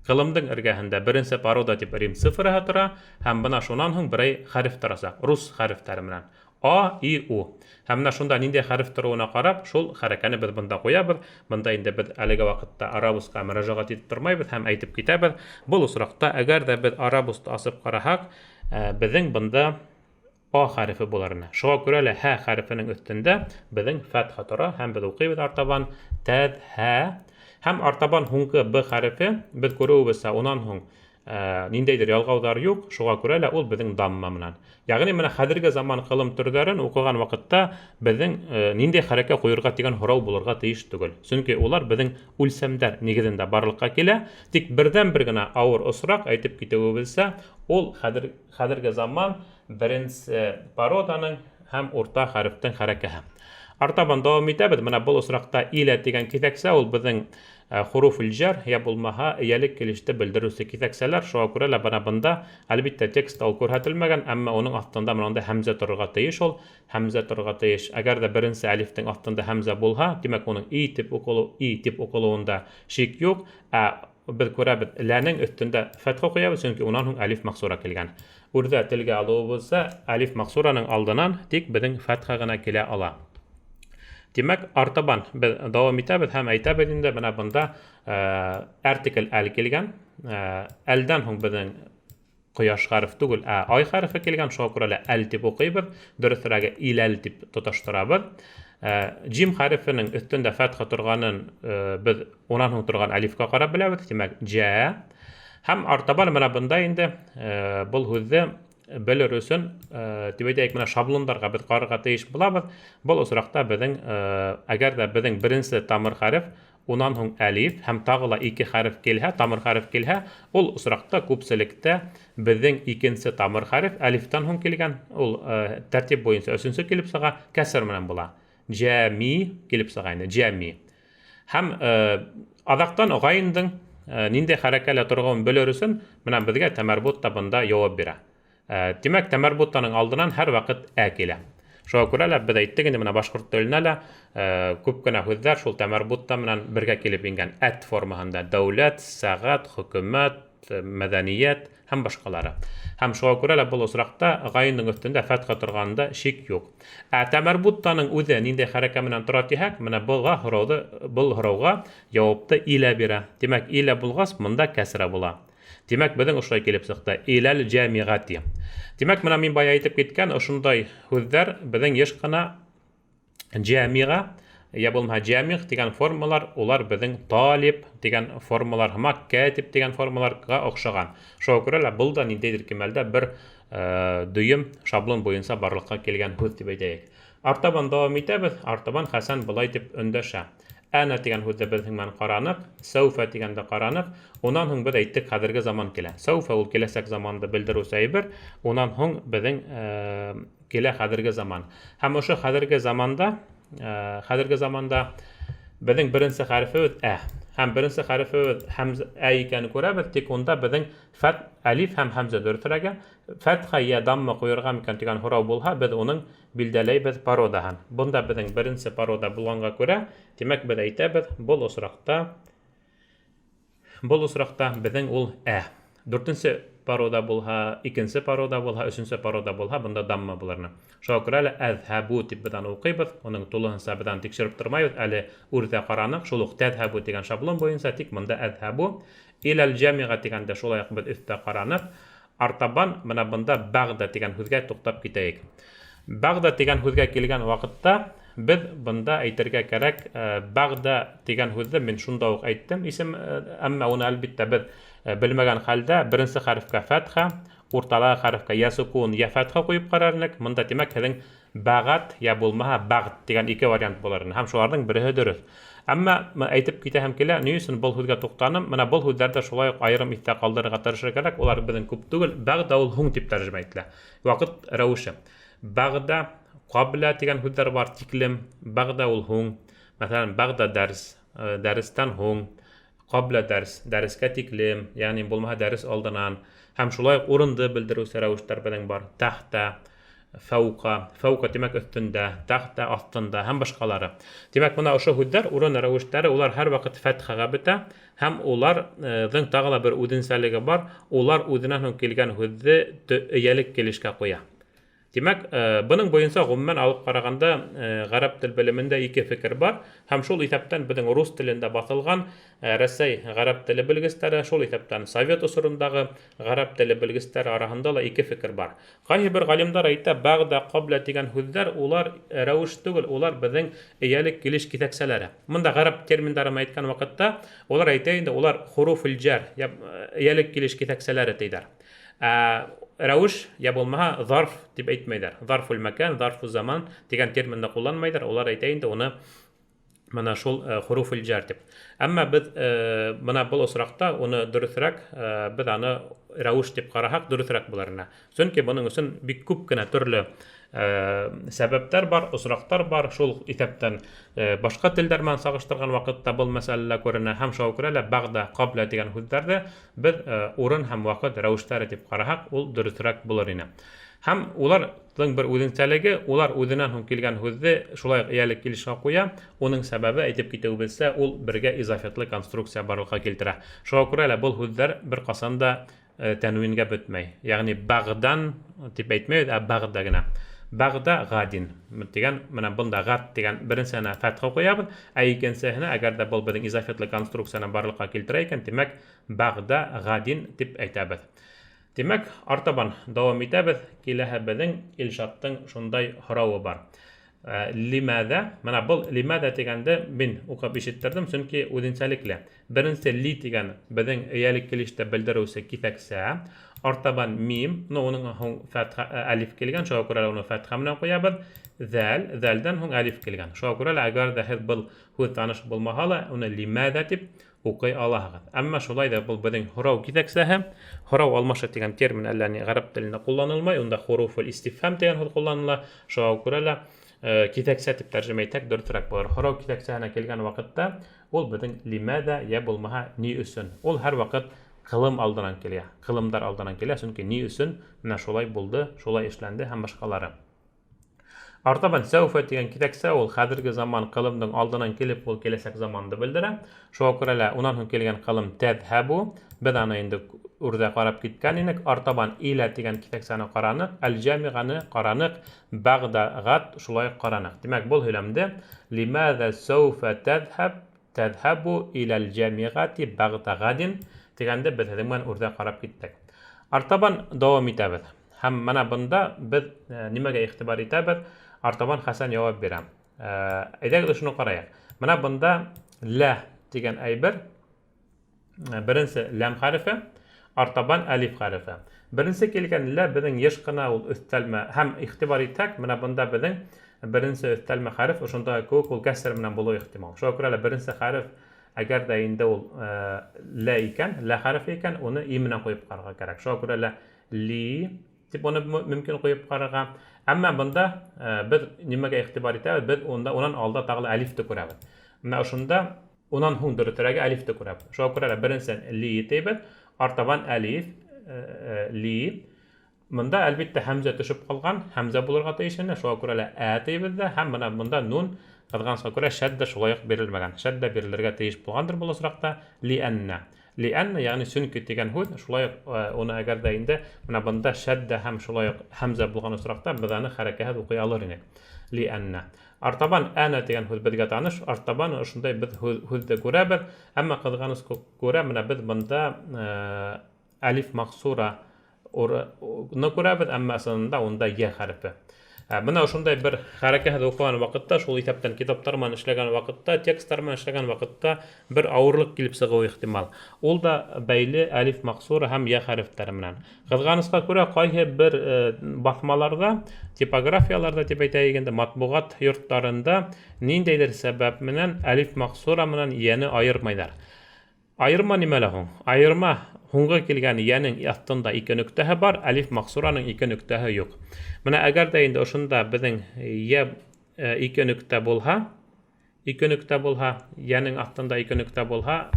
ҡылымдың эргәһендә беренсе парода тип рим цифрыһы тора, һәм бына шунан һуң берәй хәреф торасаҡ, рус хәрефтәре менән. А, И, У. Һәм менә шунда ниндәй хәреф тороуына ҡарап, шул хәрәкәне без бында ҡуябыҙ. Бында инде без әлеге ваҡытта арабусҡа мөрәжәғәт итеп тормайбыҙ һәм әйтеп китәбеҙ. Был осраҡта, әгәр дә без арабусты асып ҡараһаҡ, беҙҙең бында А хәрефе булыр ине. Шуға күрә лә һә хәрефенең өҫтөндә беҙҙең фәтхә тора һәм без уҡыйбыҙ артабан тәҙ, һә. Һәм артабан һуңғы Б хәрефе, без күреүебеҙсә, унан һуң ниндәйҙер ялғауҙар юҡ, шуға күрә лә ул беҙҙең дамма менән. Яғни, менә хәҙерге заман ҡылым төрҙәрен уҡыған ваҡытта беҙҙең ниндәй хәрәкә ҡуйырға тигән һорау булырға тейеш түгел. Сөнки улар беҙҙең үлсәмдәр нигеҙендә барлыҡҡа килә. Тик берҙән-бер генә ауыр осраҡ әйтеп китеүебеҙсә, ул хәҙерге заман беренсе пароданың һәм урта хәрефтең хәрәкәһе. Артабан дауам итәбеҙ. Менә был осраҡта илә тигән киҫәксә, ул беҙҙең хуруф-ул җар, я булмаһа эйәлек килеште белдереүсе киҫәксәләр. Шуға күрә лә бына бында әлбиттә текстта ул күрһәтелмәгән, әммә уның аҫтында менән һәмзә торорға тейеш ул. Һәмзә торорға тейеш. Әгәр дә беренсе әлифтең аҫтында һәмзә булһа, димәк уның и тип уҡылыуында шик юҡ. Без күрәбеҙ, ләнең өҫтөндә фәтхә ҡуябыҙ, сөнки унан һуң әлиф маҡсура килгән. Үрҙә телгә алыуыбыҙса, әлиф маҡсураның алдынан тик беҙҙең фәтхә генә килә ала. Димәк, артабан без дауам итәбеҙ һәм әйтәбеҙ инде, бына бында артикль әл килгән. Әлдән һуң беҙҙең ҡояш хәреф түгел, ай хәрефе килгән. Шуға күрә лә әл тип уҡыйбыҙ, дөрөҫөрәге иләл тип тоташтырабыҙ. Джим хәрефенең өҫтөндә фәтхә торғанын без унан һуң торған әлифкә ҡарап беләбеҙ. Димәк, джә. Һәм артабан менә бында инде был һүҙҙе белер өсөн, тип әйтәйек, менә шаблондарға без ҡарарға тейеш булабыҙ. Был осраҡта беҙҙең, әгәр дә беҙҙең беренсе тамыр хәреф, унан һуң әлиф һәм тағы ла 2 хәреф килһә, тамыр хәреф килһә, ул осраҡта күпселектә беҙҙең икенсе тамыр хәреф әлифтән һуң килгән, ул тәртип буйынса өсөнсө килеп сыға, кәсер менән була. Джәми килеп сыға инде, джәми. Һәм аҙаҡтан ғайындың ниндәй хәрәкәлә торғанын белер өсөн, менән беҙгә тәмәрбут та бында яуап бирә. Димәк, тәмәрбуттаның алдынан һәр ваҡыт килә. Шуға күрә лә без әйттек инде, менә башҡорт теленә лә күп кенә һүҙҙәр шул тәмәрбутта менән бергә килеп ингән. Әт формаһында дәүләт, сәғәт, хөкүмәт, мәҙәниәт һәм башҡалары. Һәм шуға күрә лә был осраҡта ғайындың өҫтөндә фәтхә торғанда шик юҡ. Тәмәрбуттаның үҙе ниндәй хәрәкә менән тора тиһәк, менә был һорауға яуапты илә бирә. Димәк, илә булғас, мында кәсрә була. Димәк, беҙҙең ошолай килеп сыҡты. Иләл җәмиғати. Димәк, менә мин бая әйтеп киткән, ошондай һүҙҙәр беҙҙең йыш ҡына җәмиға я булмаһа җамигъ дигән формалар, улар безнең талиб дигән формалар, һәм катиб дигән формаларга охшаган. Шуңа күрә лә бул да ниндәйдер кимәлдә бер дөйем шаблон буенча барлыкка килгән һүз дип әйтәйек. Артабан дәвам итәбез. Артабан Хәсән былай дип өндәшә. Әнә дигән һүзне без менән каранык, сауфа дигәндә каранык. Унан һуң без әйттек хәзерге заман килә. Сауфа ул киләсәк заманды белдерүче әйбер. Унан һуң безнең килә хәзерге заман. Һәм ошо хәзерге заманда безнең беренче хәрефебез һәм беренче хәрефебез һәмзә икәнен күрәбез, тик унда безнең фәт алиф һәм һәмзә дөртерәгә, фәтха я дамма куярга микән дигән һорау булһа, без уның билдәләйбез пародаһын. Бунда безнең беренче парода булганга күрә, димәк без әйтәбез, бул осракта безнең ул Дүртенче парода булһа, икенче парода булһа, өченче парода булһа, бунда дамма булырны. Шуңа күрә лә әзһәбу дип бездән укыйбыз, уның тулыһынча бездән тикшереп тормайбыз, әле үрдә каранык, шул ук тәзһәбу дигән шаблон буенча, тик монда әзһәбу иләл җамига дигәндә шулай ук без өстә каранык. Артабан менә бунда бәгъдә дигән һүзгә туктап китәйек. Бәгъдә дигән һүзгә килгән вакытта без бунда әйтергә кирәк, бәгъдә дигән һүзне мин шунда ук әйттем, исем, әмма уны әлбиттә без белмәгән хәлдә беренче хәрефкә фәтха, урталағы хәрефкә я сукун, я фәтха куеп карарнык. Монда димәк һеҙҙең бәғәт я булмаһа бәғт дигән ике вариант булырны. Һәм шуларның береһе дөрөҫ. Әммә әйтеп китәһем килә, ни өсөн был һүҙгә туҡтаным? Менә был һүҙҙәрҙә шулай уҡ айырым иҫтә ҡалдырырға тырышыр кәрәк. Улар беҙҙең күп түгел, бәғдә ул һуң дип тәржемә ителә. Ваҡыт рәүеше. Бәғдә, ҡаблә тигән һүҙҙәр бар, тиклем. Бәғдә ул һуң. Мәҫәлән, бәғдә дәрес, дәрестән һуң. Ҡаблә дәрес, дәрескә тиклем, йәғни булмаһа дәрес алдынан. Һәм шулай уҡ урынды белдереүсе рәүештәр беҙҙең бар. Тәхтә, фәүҡә, фәүҡә тимәк өҫтөндә, тәхтә аҫтында һәм башҡалары. Тимәк, бына ошо һүҙҙәр, урын рәүештәре, улар һәр ваҡыт фәтхәгә бөтә һәм уларҙың тағы ла бер үҙенсәлеге бар. Улар үҙенән һуң килгән һүҙҙе эйәлек килешкә ҡуя. Димәк, бының буйынса ғөмүмән алып ҡарағанда ғәрәп тел белемендә ике фекер бар. Һәм шул иҫәптән беҙҙең рус телендә баҫылған Рәсәй ғәрәп теле белгестәре, шул иҫәптән Совет осорондағы ғәрәп теле белгестәре араһында ла ике фекер бар. Ҡайһы бер ғалимдар әйтә, бәғдә, ҡаблә тигән һүҙҙәр, улар рәүеш түгел, улар беҙҙең эйәлек килеш киҫәксәләре. Мында ғәрәп терминдарын әйткән ваҡытта, улар әйтә инде, улар хуруфул җәр, эйәлек килеш киҫәксәләре тиҙәр. Рәүеш, я булмаһа зарф дип әйтмәйҙәр. Зарфул мәкән, зарфул заман тигән терминды ҡулланмайҙар. Улар әйтә инде уны мына шул хуруфул җәр дип. Әммә беҙ бына был осраҡта уны дөрөҫөрәк, беҙ аны рәүеш дип ҡараһаҡ дөрөҫөрәк булырына. Сөнки бының өсөн бик күп кенә төрлө сәбәптәр бар, осраҡтар бар. Шул иҫәптән башҡа телдәр менән сағыштырған ваҡытта был мәсьәләлә күренә. Һәм шуға күрә лә бәғдә, ҡаблә дигән һүҙҙәрҙе беҙ урын һәм ваҡыт рәүештәре дип ҡараһаҡ, ул дөрөҫөрәк булыр ине. Һәм уларҙың бер үҙенсәлеге, улар үҙенән һуң килгән һүҙҙе шулай эйәлек килешкә ҡуя. Уның сәбәбе, әйтеп китеүебеҙсә, ул бергә изафатлы конструкция барлыҡҡа килтерә. Шуға күрә лә был һүҙҙәр бер ҡасан да тәнүингә бөтмәй. Яғни бәғдан дип әйтмәйбеҙ, ә бәғдә генә. Бәғдә ғадин дигән, менә бында ғад дигән беренсеһенә фәтхә ҡуябыҙ, ә икенсеһенә, әгәр дә был беҙҙең изафатлы конструкцияны барлыҡҡа килтерә икән, тимәк, бәғдә ғадин дип әйтәбеҙ. Тимәк, артабан дауам итәбеҙ. Киләһе беҙҙең Илшаттың шундай һорауы бар. Лимәҙә, менә был лимәҙә тигәнде мин уҡып ишеттерҙем, сөнки үҙенсәлекле. Беренсе ли тигән беҙҙең эйәлек килеште белдереүсе киҫәксә, артабан мим, уның һуң әлиф килгән, шуға күрә лә уны фәтхә менән ҡуябыҙ. Зәл, зәлдән һуң әлиф килгән. Шуға күрә лә әгәр ҙә һеҙ был һүҙ таныш булмаһа ла, уны лимәҙә тип уҡый алаһығыҙ. Әммә шулай да был беҙҙең һорау киҫәксәһе, һорау алмашы тигән термин әллә ни ғәрәп телендә ҡулланылмай, унда хуруфул истифһам тигән һүҙ ҡулланыла. Шуға күрә лә киҫәксә тип тәржемә итәк дөрөҫөрәк булыр. Һорау киҫәксәһенә килгән ваҡытта ул беҙҙең лимәҙә йә булмаһа ни өсөн. Ул һәр ваҡыт ҡылым алданан килә, ҡылымдар алданан килә, сөнки ни өсөн менә шулай булды, шулай эшләнде һәм башҡалары. Артабан сәүфә тигән киҫәксә, ул хәҙерге заман ҡылымдың алдынан килеп, ул киләсәк заманды белдерә. Шуға күрә лә унан һуң килгән ҡылым тәҙһәбу, беҙ аны инде үрҙә ҡарап киткән инек. Артабан илә тигән киҫәксәне ҡараныҡ, әл-җәмиғаны ҡараныҡ, бәғдә ғад шулай ҡараныҡ. Тимәк, был һөйләмде лимәҙә сәүфә тәҙһәбу иләл-җәмиғати бәғдә ғадин тигәнде беҙ һеҙҙең менән үрҙә ҡарап киттек. Артабан дауам итәбеҙ. Һәм менә бында беҙ нимәгә иғтибар итәбеҙ? Артабан Хәсән яуап бирә. Әйдәгез шуны караек. Менә бында ла дигән әйбер беренче лам хәрефе, артабан алиф хәрефе. Беренче килгән ла безнең еш кына ул өстәлмә һәм игътибар итәк, менә бында безнең беренче өстәлмә хәреф ошонда күп ул кәсер менән булу ихтимал. Шуңа күрә лә беренче хәреф әгәр дә инде ул ла икән, ла хәрефе икән, уны и менән куеп карарга кирәк. Шуңа күрә лә ли дип уны мөмкин куеп карарга. Әмма бында без нимәгә игътибар итәбез? Без унан алда тагы алифты күрәбез. Менә ошонда унан һуң дөресрәге алифты күрәбез. Шуңа күрә лә беренчедән ли тибез, артабан алиф, ли. Монда әлбәттә хәмзә төшеп калган, хәмзә булырга тиеш ине. Шуңа күрә лә тибез дә һәм менә монда нун кызганска күрә шәддә шулай ук бирелмәгән. Шәддә бирелергә тиеш булгандыр бу осракта ли-анна. Ли-анна ягъни сөнки дигән һүз, шулай ук уны әгәр дә инде менә бында шәддә һәм шулай ук хәмзә булган осракта без аны хәрәкәт укый алыр инек. Ли-анна. Артабан ана дигән һүз безгә таныш. Артабан шундай без һүзне күрәбез, әмма кызганыска күрә менә без бында алиф махсура ны күрәбез, әмма асылында унда я хәрефе. Менә ошондай бер хәрәкәт укыган вакытта, шул исәптән китаптар менән эшләгән вакытта, текстлар менән эшләгән вакытта бер авырлык килеп сыгу ихтимал. Ул да бәйле алиф махсура һәм я хәрефләре менән. Кызганыска күрә кайһы бер басмаларда, типографияларда дип әйтәйек инде, матбугат йортларында ниндәйдер сәбәп менән алиф махсура менән яны аермайдар. Айырма нимәлә һуң? Айырма һуңгы килгән яның астында ике нөктәһе бар, алиф махсураның ике нөктәһе юк. Менә әгәр дә инде ошонда безнең я ике нөктә булһа, яның астында ике нөктә булһа,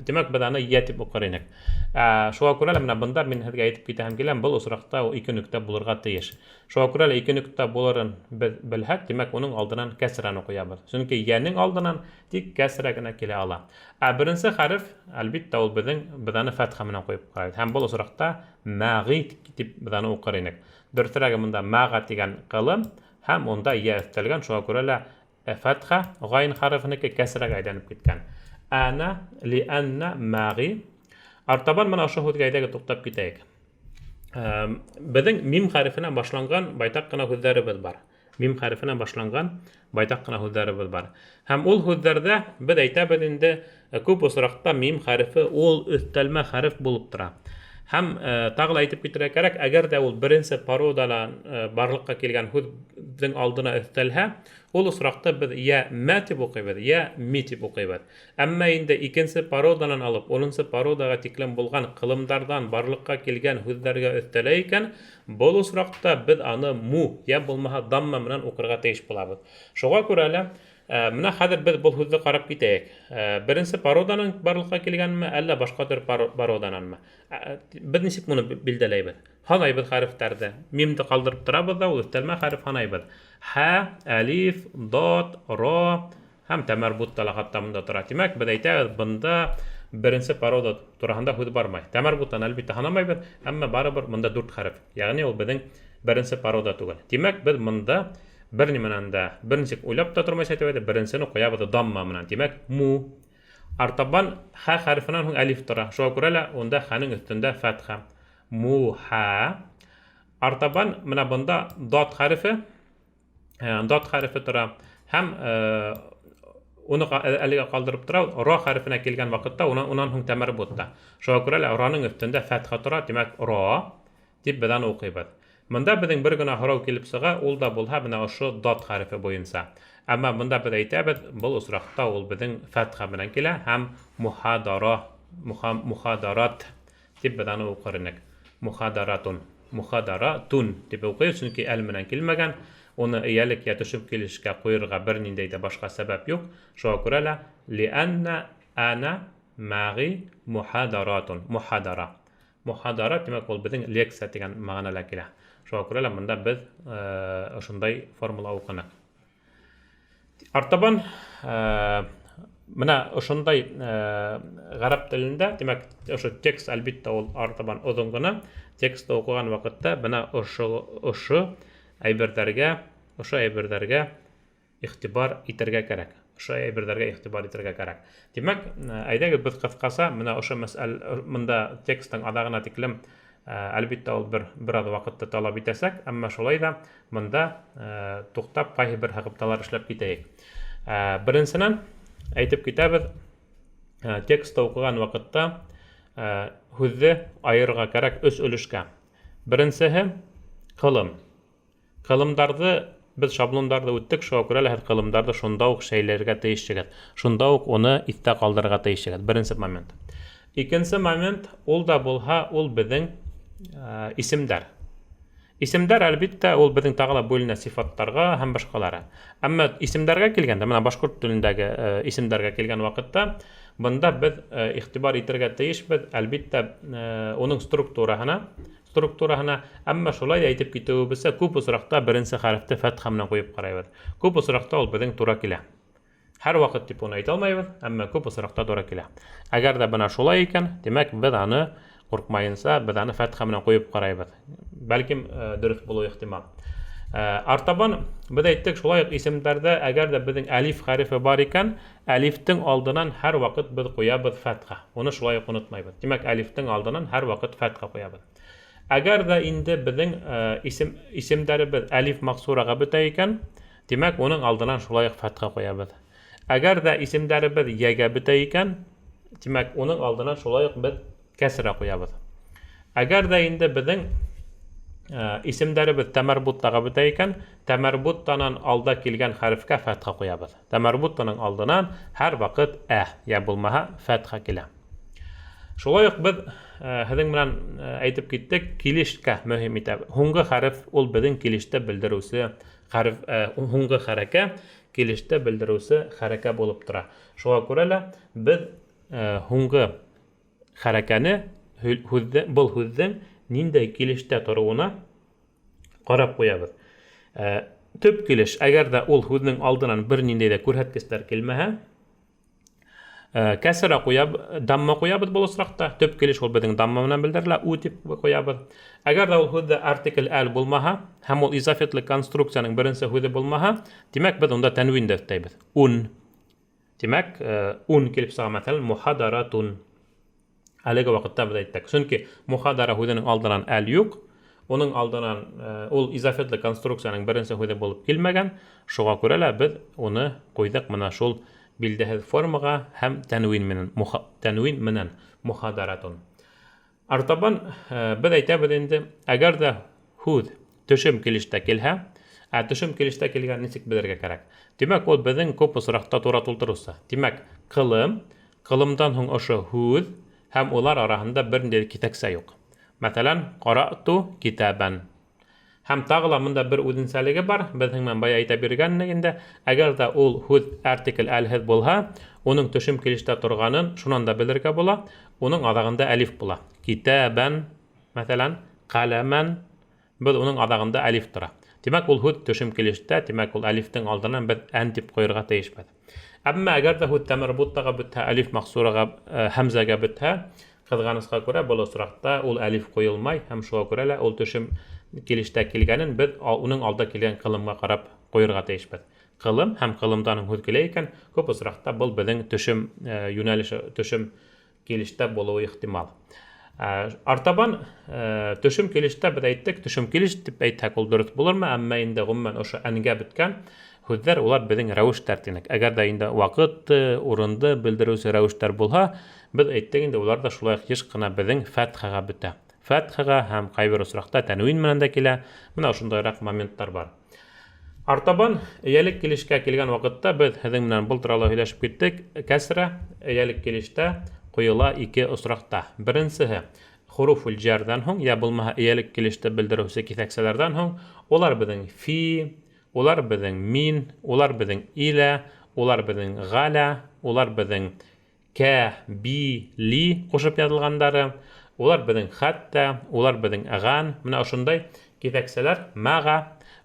демәк без аны я дип укыр инек. Шуңа күрә лә менә бында мин һеҙгә әйтеп китәм киләм, был осракта ул ике нөктә булырга тиеш. Шуңа күрә лә ике нөктә булырын белһәк, демәк уның алдынан кәсрәне укыябыз. Чөнки яның алдынан тик кәсрә генә килә ала. Беренче хәреф, әлбәттә ул без аны фатха менән куеп карайбыз. Һәм бу осракта мәгит дип без аны укыр инек. Дөресрәге монда мәга дигән кылым һәм онда я өстәлгән. Шуңа күрә лә фатха гайн хәрефенеке кәсрәгә әйләнеп киткән. Ана, ли-анна, мәги. Артабан менә ошо һүзгә әйдәгез туктап китәйек. Безнең мим хәрефенән башланган байтак кына һүзләребез бар. Мим хәрефенән башланган байтак кына һүзләребез бар. Һәм ул һүзләрдә без әйтәбез инде күп осракта мим хәрефе ул өстәлмә хәреф булып тора. Һәм тагы әйтеп китәргә кирәк, әгәр дә ул беренче пародадан барлыкка килгән һүзнең алдына өстәлһә, ул осракта без я ма дип укыйбыз, я ми дип укыйбыз. Әмма инде икенче пародадан алып, 10нчы пародага тиклем булган кылымдардан барлыкка килгән һүзләргә өстәлә икән, бу осракта без аны му, я булмаһа дамма менән укырга тиеш булабыз. Шуңа күрә лә менә хәзер без бу һүзне карап китәйек. Беренче пароданың барлыкка килгәнме, әллә башка төр пародананмы? Без ничек моны билдәләйбез? Ханайбыз хәрефләрдә. Мимде калдырып торабыз да, ул өстәлмә хәреф ханайбыз. Ха, алиф, дот, ро һәм тәмәрбут талахатта монда тора. Димәк, без әйтәбез, бында беренче парода тураһында һүз бармай. Тәмәрбуттан әлбәттә ханамайбыз, әмма барыбер монда 4 хәреф. Ягъни ул безнең беренче парода түгел. Димәк, без монда бер нимәнән дә берничек уйлап та тормыйча әйтәбез, беренчене куябыз дамма менән. Димәк, му. Артабан ха хәрефеннән һуң алиф тора. Шуңа күрә лә онда ханың өстендә фатха. Му-ха. Артабан менә бында дот хәрефе. Дот хәрефе тора. Һәм уны әлегә калдырып тора. Ро хәрефенә килгән вакытта унан һуң тәмәрбутта. Шуңа күрә лә раның өстендә фатха тора. Димәк, ро дип без аны укыйбыз. Монда безнең бер генә һорау килеп сыга, ул да булһа менә ошо дот хәрефе буенча. Әмма монда без әйтәбез, бу осракта ул безнең фатха белән килә һәм мухадарат дип без аны укыр инек. Мухадаратун дип укыйбыз, чөнки әл менән килмәгән. Уны иялек я төшеп килешкә куярга бер ниндәй дә башка сәбәп юк. Шуңа күрә лә ли-анна, ана, маги, мухадаратун. Мухадара демәк ул безнең лекция дигән мәгънәлә килә. Шуңа күрә лә монда без ошондай формула укыйбыз. Артабан менә ошондай гарәп телендә, демәк, ошо текст әлбәттә ул артабан озын гына. Текстты укыган вакытта менә ошо әйберләргә игътибар итәргә кирәк. Демәк, әйдәгез без кыскаса менә ошо мәсьәлә монда текстның адагына тиклем Әлбиттә ул бер аҙ ваҡытты талап итәсәк, әммә шулай да монда туҡтап ҡайһы бер һығымталар эшләп китәйек. Беренсенән әйтеп китәбеҙ, текстты уҡыған ваҡытта һүҙҙе айырырға кәрәк 3 өлөшкә. Беренсеһе ҡылым. Ҡылымдарҙы беҙ шаблондарҙы үттек, шуға күрә лә һеҙ ҡылымдарҙы шунда уҡ шәйләргә тейешһегеҙ. Шунда уҡ уны иҫтә ҡалдырырға тейешһегеҙ. Беренсе момент. Икенсе момент, ул да булһа, ул беҙҙең исемдәр. Исемдәр, әлбиттә, ул беҙҙең тағы ла бүленә сифаттарға һәм башҡалары. Әммә исемдәргә килгәндә, менә башҡорт телендәге исемдәргә килгән ваҡытта, бында беҙ иғтибар итергә тейешбеҙ, әлбиттә, уның структураһына, әммә шулай да әйтеп китеүебеҙсә, күп осраҡта беренсе хәрефте фәтха менән ҡуйып ҡарайбыҙ. Күп осраҡта ул беҙҙең тура килә. Һәр ваҡыт тип уны әйтә алмайбыҙ, әммә күп осраҡта тура килә. Әгәр ҙә бына шулай икән, тимәк, беҙ аны ҡурҡмайынса, беҙ аны фәтха менән ҡуйып ҡарайбыҙ. Бәлким дөрөҫ булыу ихтимал. Артабан беҙ әйттек, шулай уҡ исемдәрҙә, әгәр ҙә беҙҙең әлиф хәрефе бар икән, әлифтең алдынан һәр ваҡыт беҙ ҡуябыҙ фәтха. Уны шулай уҡ онотмайбыҙ. Тимәк, әлифтең алдынан һәр ваҡыт фәтха ҡуябыҙ. Әгәр ҙә инде беҙҙең исемдәребеҙ әлиф маҡсураға бөтә икән, тимәк, уның алдынан шулай уҡ фәтха ҡуябыҙ. Әгәр ҙә исемдәребеҙ йәгә бөтә икән, тимәк, уның алдынан шулай уҡ беҙ кәсрә ҡуябыҙ. Әгәр ҙә инде беҙҙең исемдәребеҙ тәмәрбуттаға бөтә икән, тәмәрбуттанан алда килгән хәрефкә фәтха ҡуябыҙ. Тәмәрбуттаның алдынан һәр ваҡыт йә булмаһа фәтха килә. Шулай уҡ беҙ һеҙҙең менән әйтеп киттек, килешкә мөһим итәбеҙ. Һуңғы хәреф ул беҙҙең килеште белдереүсе хәреф, һуңғы хәрәкә килеште белдереүсе хәрәкә булып тора. Шуға күрә лә беҙ һуңғы хәрәкәне был һүҙҙең ниндәй килештә тороуына ҡарап ҡуябыҙ. Төп килеш, әгәр ҙә ул һүҙҙең алдынан бер ниндәй ҙә күрһәткестәр килмәһә, кәсрә ҡуябыҙ, дамма ҡуябыҙ был осраҡта. Төп килеш ул беҙҙең дамма менән белдерелә, у тип ҡуябыҙ. Әгәр ҙә ул һүҙҙә артикль әл булмаһа, һәм ул изафетлы конструкцияның беренсе һүҙе булмаһа, тимәк, беҙ унда тәнвин дә өҫтәйбеҙ. Ун. Тимәк, ун килеп сыға, мәҫәлән, мухадаратун. Әлеге ваҡытта беҙ әйттек. Сөнки мухадара һүҙенең алдынан әл юҡ, уның алдынан ул изафетлы конструкцияның беренсе һүҙе булып килмәгән, шуға күрә лә беҙ уны ҡуйҙыҡ мына шул билдәһеҙ формаға һәм тәнвин менән мухадаратун. Артабан беҙ әйтәбеҙ инде, әгәр ҙә һүҙ төшөм килештә килһә, төшөм килештә килгән нисек белергә кәрәк. Тимәк, ул беҙҙең күп осраҡта тура тултырыусы. Тимәк, ҡылым, ҡылымдан һуң ошо һүҙ һәм улар араһында бер ниндәй китәксә юҡ. Мәҫәлән, ҡараъту китабан. Һәм тағы ла мында бер үҙенсәлеге бар, беҙҙең менән бая әйтә биргәннек инде. Әгәр ҙә ул һүҙ артикль әлһеҙ булһа, уның төшөм килештә торғанын шунан да белергә була, уның аҙағында әлиф була. Китабан, мәҫәлән, ҡәләмән, беҙ уның аҙағында әлиф тора. Тимәк, ул һүҙ төшөм килештә, тимәк, ул әлифтең алдынан беҙ ән тип ҡуйырға тейешбеҙ. Әммә әгәр ҙә һүҙ тәмәрбуттаға бөтһә, әлиф маҡсураға, һәмзәгә бөтһә, ҡыҙғанысҡа күрә, был осраҡта ул әлиф ҡуйылмай, һәм шуға күрә лә ул төшөм килештә килгәнен беҙ уның алда килгән ҡылымға ҡарап ҡуйырға тейешбеҙ. Ҡылым һәм ҡылымдан һүҙ килә икән, күп осраҡта был беҙҙең төшөм йүнәлеше, төшөм килештә булыуы ихтимал. Артабан төшөм килештә беҙ әйттек, төшөм килеш тип әйтһәк, ул дөрөҫ булырмы, әммә инде ғөмүмән ошо әнгә бөткән һүҙҙәр, улар беҙҙең рәүештәр тинек. Әгәр ҙә инде ваҡытты, урынды белдереүсе рәүештәр булһа, беҙ әйттек инде, улар да шулай йыш ҡына беҙҙең фәтхаға бөтә. Фәтхаға һәм ҡайбер осраҡта тәнвин менән дә килә. Бына ошондайыраҡ моменттар бар. Артабан, эйәлек килешкә килгән ваҡытта беҙ һеҙҙең менән был турала һөйләшеп киттек. Кәсрә эйәлек килештә ҡуйыла ике осраҡта. Беренсеһе, хуруфул джәрҙән һуң, йә булмаһа эйәлек килеште белдереүсе киҫәксәләрҙән һуң, улар беҙҙең фи, улар беҙҙең мин, улар беҙҙең илә, улар беҙҙең ғәлә, улар беҙҙең кә, би, ли ҡушып яҙылғандары, улар беҙҙең хәттә, улар беҙҙең әғән, менә ошондай киҫәксәләр, мәғә,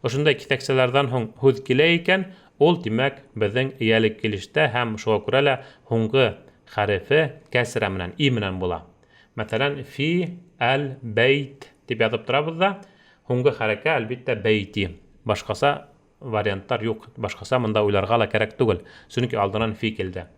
ошондай киҫәксәләрҙән һуң һүҙ килә икән, ул тимәк беҙҙең эйәлек килештә һәм шуға күрә лә һуңғы хәрефе кәсрә менән, и менән була. Мәҫәлән, фи, әл, бәйт тип яҙып торабыҙ ҙа, һуңғы хәрәкә әлбиттә бәйти. Башҡаса варианттар юҡ, башҡаса мында уйларға ла кәрәк түгел, сөнки алдынан фи килде.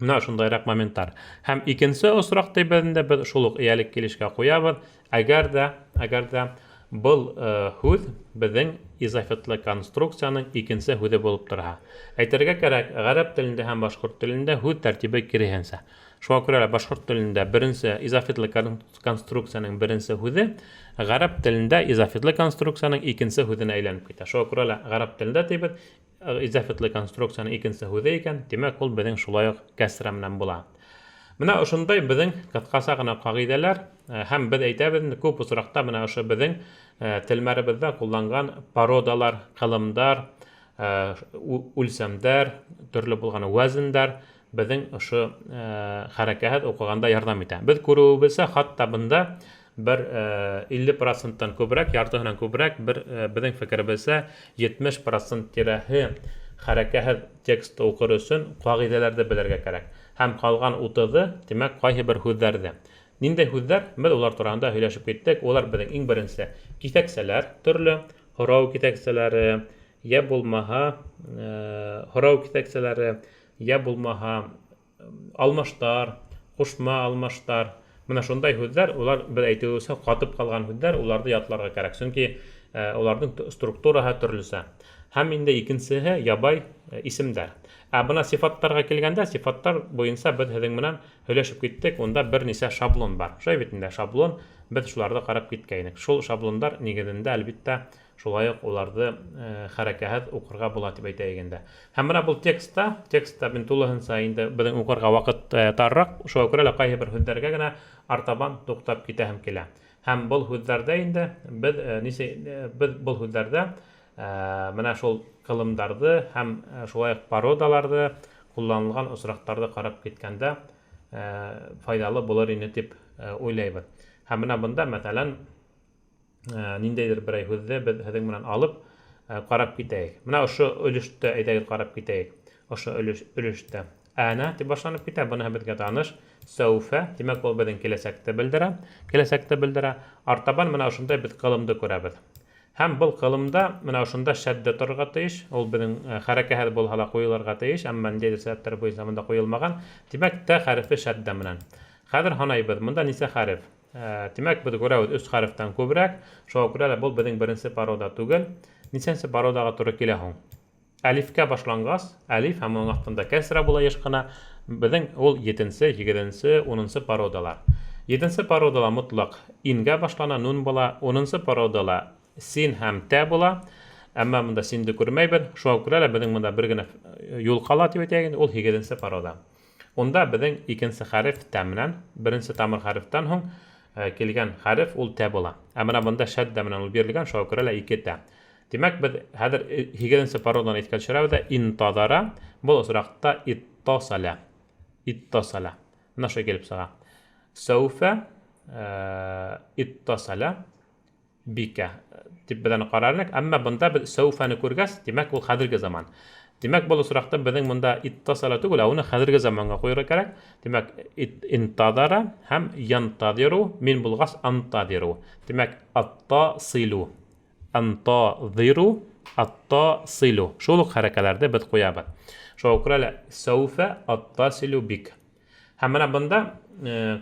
Менә шундайрак моменттар. Һәм икенче осрак тибендә без шул ук иялек килешкә куябыз. Әгәр дә был һүз безнең изафетлы конструкцияның икенче һүзе булып тора. Әйтергә кирәк, гарәп телендә һәм башкорт телендә һүз тәртибе киресенчә. Шуңа күрә башкорт телендә беренче изафетлы конструкцияның беренче һүзе гарәп телендә изафетлы конструкцияның икенче һүзенә әйләнеп китә. Шуңа күрә гарәп телендә тибез изафетлы конструкцияның икенче һүзе икән, демәк ул безнең шулай ук кәсра менән була. Менә ошондай безнең кыскача гына кагыйдәләр һәм без әйтәбез күп очракта менә ошо безнең телмәребездә кулланган пародалар, кылымдар, үлчәмдәр, төрле булган вәзеннәр безнең ошо хәрәкәт укыганда ярдәм итә. Без күрүебезчә хатта бында bir 50%'tan күбрәк, яртыһынан күбрәк безнең фикеребезчә 70% тирәһе хәрәкәт тексты укыр өчен кагыйдәләрне белергә кирәк. Һәм калган 30-ы, демәк, кайсы бер һүзләрдә. Ниндәй һүзләр? Без улар турында һөйләшеп киттек. Улар безнең иң беренче китәксәләр, төрле һорау китәксәләре, я булмаһа һорау китәксәләре, я булмаһа алмаштар, кушма алмаштар. Менә шундай һүзләр, улар без әйтүебезчә катып калган һүзләр, уларны ятларга кирәк. Чөнки уларның структураһы төрлесе. Һәм инде икенчеһе ябай исемдәр. Бына сифаттарга килгәндә, сифаттар буенча без һезнең менән һөйләшеп киттек. Унда берничә шаблон бар. Шулай бит инде шаблон, без шуларны карап киткәйнек. Шул шаблондар нигезендә әлбәттә шулай ук уларны хәрәкәт укырга була дип әйтәйек инде. Һәм менә бу текстта мин тулыһынча инде безнең укырга вакыт таррак, шуңа күрә кайсы бер һүзләргә генә артабан туктап китәһем килә. Һәм бу һүзләрдә инде без бу һүзләрдә менә шул кылымдарды һәм шулай пародаларды кулланылган очрактарды карап киткәндә файдалы булыр ине дип уйлайбыз. Һәм менә бында мәсәлән ниндәйдер берәй һүзне без һезнең менән алып карап китәйек. Менә ошо өлештә әйдәгез карап китәйек. Ошо өлештә әнә дип башланып китә, буны безгә таныш. Сауфа, демәк ул безнең киләчәкте белдерә. Артабан менә ошондай без кылымды күрәбез. Һәм был кылымда менә ошонда шәддә торырга тиеш, ул безнең хәрәкәт булса да куелырга тиеш, әмма ниндәйдер сәбәпләр буенча монда куелмаган. Демәк, тә хәрефе шәддә менән. Хәзер һанайбыз, монда ничә хәреф? Демәк, без күрәбез 3 хәрефтән күбрәк. Шуңа күрә бу безнең беренче парода түгел. Ничәнче пародага туры килә һуң? Әлифкә башлангас, әлиф һәм аның астында кәсра була еш кына. Безнең ул 7нче, 8нче, 10нчы пародалар. 7нче пародала мотлак ингә башлана, нун була. 10нчы пародала син һәм тә була. Әмма монда синде күрмәйбез. Шуңа күрә безнең монда бер генә юл кала дип әйтәйек, ул 8нче парода. Онда безнең икенче хәреф тә менән, беренче тамыр хәрефтән һуң килгән хәреф ул тә була. Ә менә монда шәддә менән ул бирелгән, шуңа күрә 2 тә. Демәк, без хәзер 8нче пародан әйткән шәрәвдә интадара, бу осракта иттасала. Менә шулай килеп сыга. Сауфа иттасала бика дип белән карарлык. Әмма бында без сауфаны күргәс, демәк ул хәзерге заман. Демәк, бу осракта безнең монда иттасала түгел, уны хәзерге заманга куярга кирәк. Демәк, интадара һәм янтадиру, мин булгас антадиру. Демәк, аттасилу. Антадиру, аттасилу. Шул ук хәрәкәтләрдә без куябыз. Шуңа күрә сауфа аттасилу бик. Һәм менә бында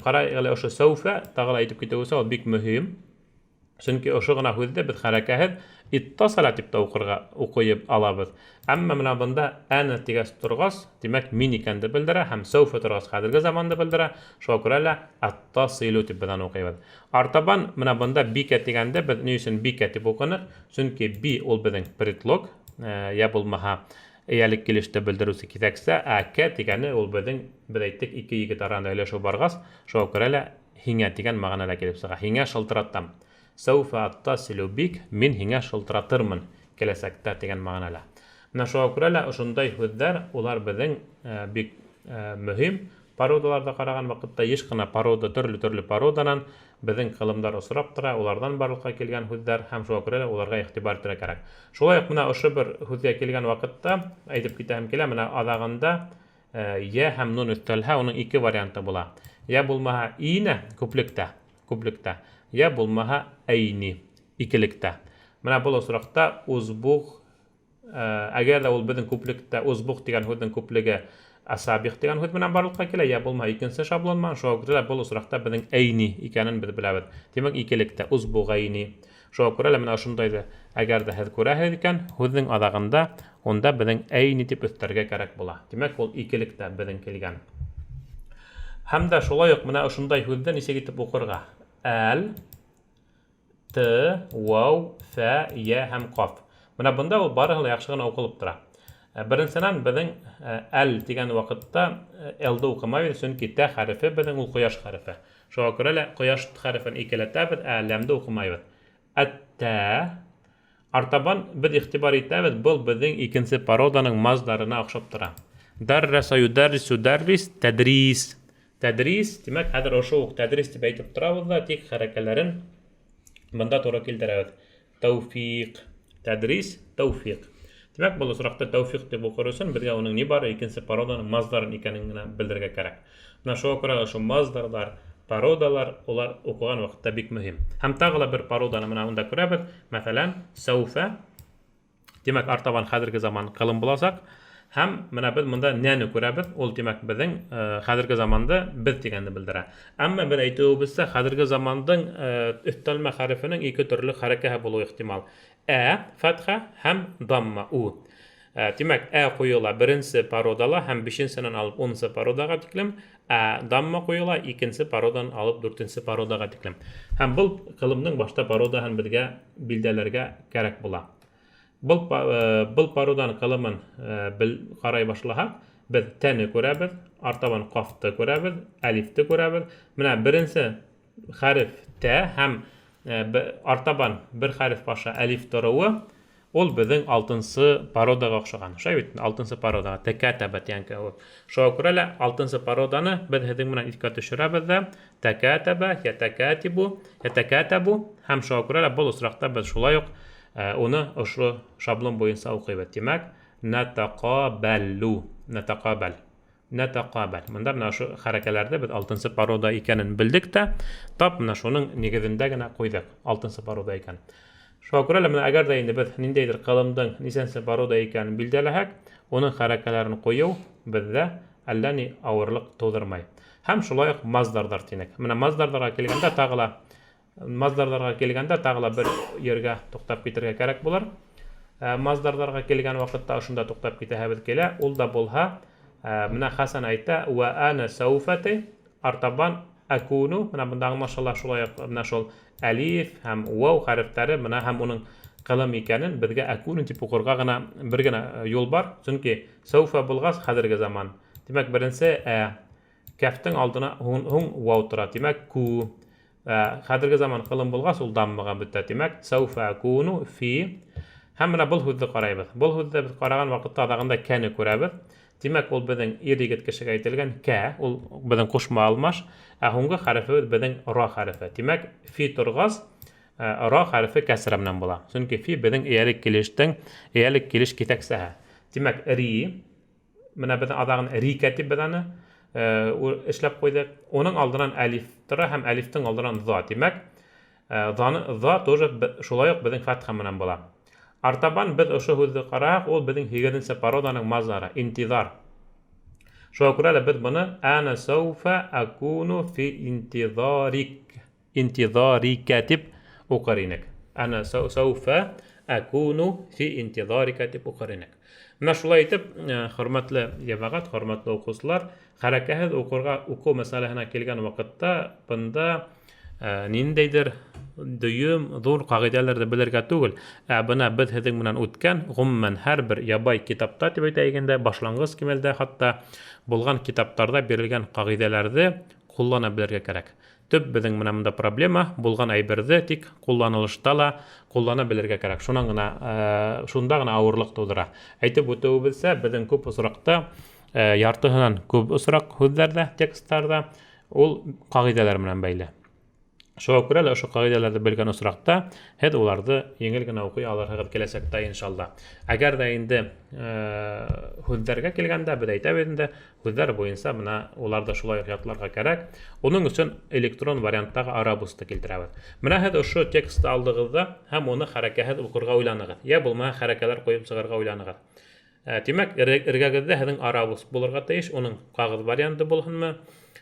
карайгыз, ошо сауфа тагыла әйтеп китәүсә, ул бик мөһим. Чөнки ошо гына һүздә без хәрәкәт иттасала дип тә укыйып алабыз. Әмма менә бында әнә дигәс торгас, демәк мин икәнде белдерә һәм сауфа торгас хәзерге заманды белдерә. Шуңа күрә аттасилу дип белән укыйбыз. Артабан менә бында бика дигәндә без ни өчен бика дип укынык? Чөнки би ул безнең предлог, я булмаһа иялек килештә белдерүсе китәксә, әкә дигәне ул безнең без әйттек 2 егет арасында һөйләшү баргас, шуңа күрә һиңә дигән мәгънәдә килеп сыга. Һиңә шылтыратам. Сауфа аттасилу бик, мин һиңә шылтыратырмын киләчәктә дигән мәгънәлә. Менә шуңа күрә ошондай һүзләр, улар безнең бик мөһим. Пародаларда караган вакытта еш кына парода, төрле пароданан безнең кылымдар осрап тора, улардан барлыкка килгән һүзләр һәм шуңа күрә уларга игътибар итәргә кирәк. Шулай ук менә ошо бер һүзгә килгән вакытта әйтеп китәм килә, менә адагында я һәм нун өстәлһә, уның 2 варианты була. Я булмаһа ине күплектә. Я булмаһа әйни икелектә. Менә бу осракта узбух, әгәр дә ул безнең күплектә узбух дигән һүзнең күплеге асабих дигән һүз менән барлыкка килә, я булма икенче шаблон менән. Шуңа күрә бу осракта безнең әйни икәнен без беләбез. Димәк, икелектә узбугайни. Шуңа күрә менә шундайды, әгәр дә һез күрәһез икән, һүзнең адагында онда безнең әйни дип өстәргә кирәк була. Димәк, ул икелектә безнең килгән. Һәм дә шулай ук менә шундай һүзне ничек итеп укырга? Әл, т, вау, фә, я һәм каф. Менә бында ул барыһы ла яхшы гына укылып тора. Беренчедән безнең әл дигән вакытта элды укымабыз, чөнки т хәрефе безнең ул кояш хәрефе. Шуңа күрә лә кояш хәрефен икеләтәбез, ләмде укымабыз. Әттә артабан без игътибар итәбез, бұл безнең икенче пароданың маздарына охшап тора. Дарраса юдаррису даррис, тәдрис. Тәдрис, димәк, хәзер ошо ук тәдрис дип әйтеп торабыз да, тик хәрәкәләрен бында туры килтерәбез. Тәүфиқ. Тәдрис, тәүфиқ. Димәк, бұл осракта тәүфиқ дип укыр өчен безгә уның ни бары икенче пароданың маздарын икәнен генә белдерергә кирәк. Менә шуңа күрә ошо маздарлар, пародалар, улар укыган вакытта бик мөһим. Һәм тагы ла бер пароданы менә монда күрәбез. Мәсәлән, сауфа. Димәк, артабан хәзерге заман кылым булачак. Һәм менә без монда нәне күрәбез. Ул димәк безнең хәзерге заманда без дигәнне белдерә. Әмма бер әйтүебезсә, хәзерге замандың өстәлмә хәрефенең ике төрле хәрәкәте булуы ихтимал. Фатха һәм дамма у. Димәк, куела беренче пародала һәм 5-нченнән алып 10-нчы пародага тиклем, дамма куела 2-нче пародан алып 4-нче пародага тиклем. Һәм бұл кылымның башта пародаһын безгә билдәләргә кирәк була. Бұл пародан кылымын карай башлаһак, без тәне күрәбез, артабан кафты күрәбез, алифты күрәбез. Менә беренче хәреф т һәм артабан бер хәреф башы алиф торуы, ул безнең 6-нчы пародага охшаган. Шулай бит, 6-нчы пародага тәкәтәбәт янка ул. Шуңа күрә лә 6-нчы пароданы без һеҙҙең менән иҫкә төшөрәбез дә, тәкәтәбә, ятәкәтибу, ятәкәтәбу. Һәм шуңа күрә лә был осракта без шулай ук уны ошо шаблон буйынса укыйбыз. Димәк, натақабаллу, натақабал. Натақабал. Монда менә ошо хәрәкәләрдә без 6-нчы парода икәнен белдек тә, тап менә шуның нигеҙендә генә ҡуйҙык, 6-нчы парода икән. Шуңа күрә лә менә әгәр дә инде без ниндәйҙер ҡылымдың нисәнсе парода икәнен билдәләһәк, уның хәрәкәләрен ҡуйыу бездә әллә ни ауырлыҡ тыуҙырмай. Һәм шулай уҡ маздарҙар тинек. Менә маздардарға килгәндә тағы ла бер ергә туҡтап китергә кәрәк булыр. Маздардарға килгән ваҡытта ошонда туҡтап китәһебеҙ килә. Ул да булһа, менә Хасан әйтә, «Ва ана сауфати», артабан «акуну», менә бында аңлашыла шулай уҡ менә шул әлиф һәм вау хәрефтәре менә һәм уның ҡылым икәнен беҙгә «акуну» тип уҡырға ғына бер генә юл бар. Сөнки сауфа булғас хәҙерге заман. Димәк, беренсе кәфтең алдына һуң вау тора. Димәк, ку. Хәҙерге заман ҡылым булғас ул даммаға бөтә. Димәк, сауфа акуну фи. Һәм менә был һүҙҙе ҡарайбыҙ. Был һүҙҙе беҙ ҡараған ваҡытта аҙағында кәне күрәбеҙ. Димәк, ул беҙҙең ир-егет кешегә әйтелгән кә, ул беҙҙең ҡушма алмаш, һуңғы хәрефебеҙ беҙҙең ра хәрефе. Димәк, фи торғас, ра хәрефе кәсрә менән була. Сөнки фи беҙҙең эйәлек килеш китәксәһе. Димәк, ри, менә беҙҙең аҙағын ри кәтип беҙ эшләп ҡуйҙык. Уның алдынан әлиф тора һәм әлифтең алдынан ҙа. Димәк, ҙа тоже шулай уҡ беҙҙең фатха менән була. Артабан без ошо һүҙҙе ҡараһаҡ, ул беҙҙең 8-нче пароданың маздары, интиҙар. Шуға күрә лә без быны «Ана сауфа акуну фи интиҙарика» тип уҡыр инек. «Ана сауфа акуну фи интиҙарика» тип уҡыр инек. Менә шулай итеп, хөрмәтле йәмәғәт, хөрмәтле уҡыусылар, хәрәкәһеҙ уҡыу мәсьәләһенә килгән ваҡытта бында ниндәйҙер дөйөм, ҙур ҡағиҙәләрҙе белергә түгел. Бына беҙ һеҙҙең менән үткән, ғөмүмән һәр бер ябай китапта тип әйтәйегендә, башланғыс кимәлдә хатта булған китаптарда бирелгән ҡағиҙәләрҙе ҡуллана белергә кәрәк. Төп беҙҙең менән бында проблема булған әйберҙе тик ҡулланылышта ла ҡуллана белергә кәрәк. Шунда ғына ауырлыҡ тыуҙыра. Әйтеп үтеүебеҙсә, беҙҙең күп осраҡта, яртыһынан күп осраҡ һүҙҙәрҙә, текстарҙа ул ҡағиҙәләр менән бәйле. Шуға күрә лә ошо ҡағиҙәләрҙе белгән осраҡта һеҙ уларҙы еңел генә уҡый алырһығыҙ киләсәктә, иншалла. Әгәр ҙә инде һүҙҙәргә килгәндә, беҙ әйтәбеҙ инде, һүҙҙәр буйынса менә уларҙы шулай уҡ ятларға кәрәк. Уның өсөн электрон варианттағы арабусты килтерәбеҙ. Менә һеҙ ошо текстты алдығыҙҙа һәм уны хәрәкәһеҙ уҡырға уйланығыҙ. Йә булмаһа хәрәкәләр ҡуйып сығырға уйланығыҙ. Тимәк, эргәгеҙҙә һеҙҙең арабуз булырға тейеш, уның ҡағыҙ варианты булһынмы?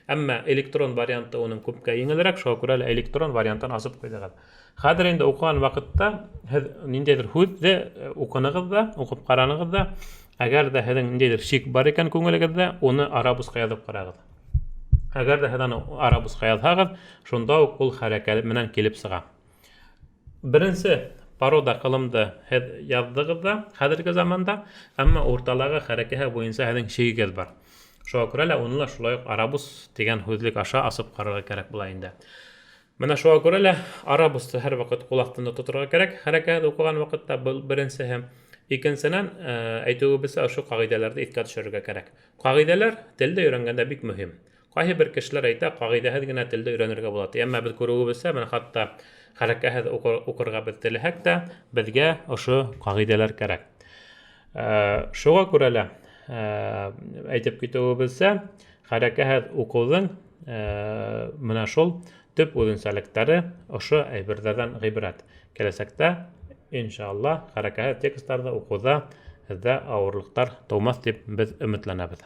Әммә электрон варианты уның күпкә еңелерәк, шуға күрә лә электрон вариантын асып ҡуйҙығыҙ. Хәҙер инде уҡыған ваҡытта һеҙ ниндәйҙер һүҙҙе уҡынығыҙ ҙа, уҡып ҡаранығыҙ ҙа, әгәр ҙә һеҙҙең ниндәйҙер шик бар икән күңелегеҙҙә, уны арабузға яҙып ҡарағыҙ. Әгәр ҙә һеҙ аны арабузға яҙһағыҙ, шунда уҡ ул хәрәкә менән килеп сыға. Беренсе парода ҡылымды һеҙ яҙҙығыҙ ҙа хәҙерге заманда, әммә урталағы хәрәкәһе буйынса һеҙҙең шигегеҙ бар. Шуға күрә лә уны ла шулай уҡ арабуз тигән һүҙлек аша асып ҡарарға кәрәк була инде. Менә шуға күрә лә арабузды һәр ваҡыт ҡул аҫтында тоторға кәрәк. Хәрәкәһеҙ уҡыған ваҡытта был беренсеһе. Икенсенән, әйтеүебеҙсә, ошо ҡағиҙәләрҙе иҫкә төшөрөргә кәрәк. Ҡағиҙәләр телде өйрәнгәндә бик мөһим. Ҡайһы бер кешеләр әйтә, ҡағиҙәһеҙ генә телде өйрәнергә була. Әммә беҙ күреүебеҙсә, менә хатта хәрәкәһеҙ уҡырға беҙ теләһәк тә, беҙгә ошо ҡағиҙәләр кәрәк. Шуға күрә лә әйтеп китеүебеҙсә, хәрәкәһеҙ уҡыуҙың менә шул төп үҙенсәлектәре ошо әйберҙәрҙән ғибрәт. Киләсәктә, иншаллах, хәрәкәһеҙ тексттарҙы уҡыуҙа һеҙҙә ауырлыҡтар тыумаҫ тип беҙ өмөтләнәбеҙ.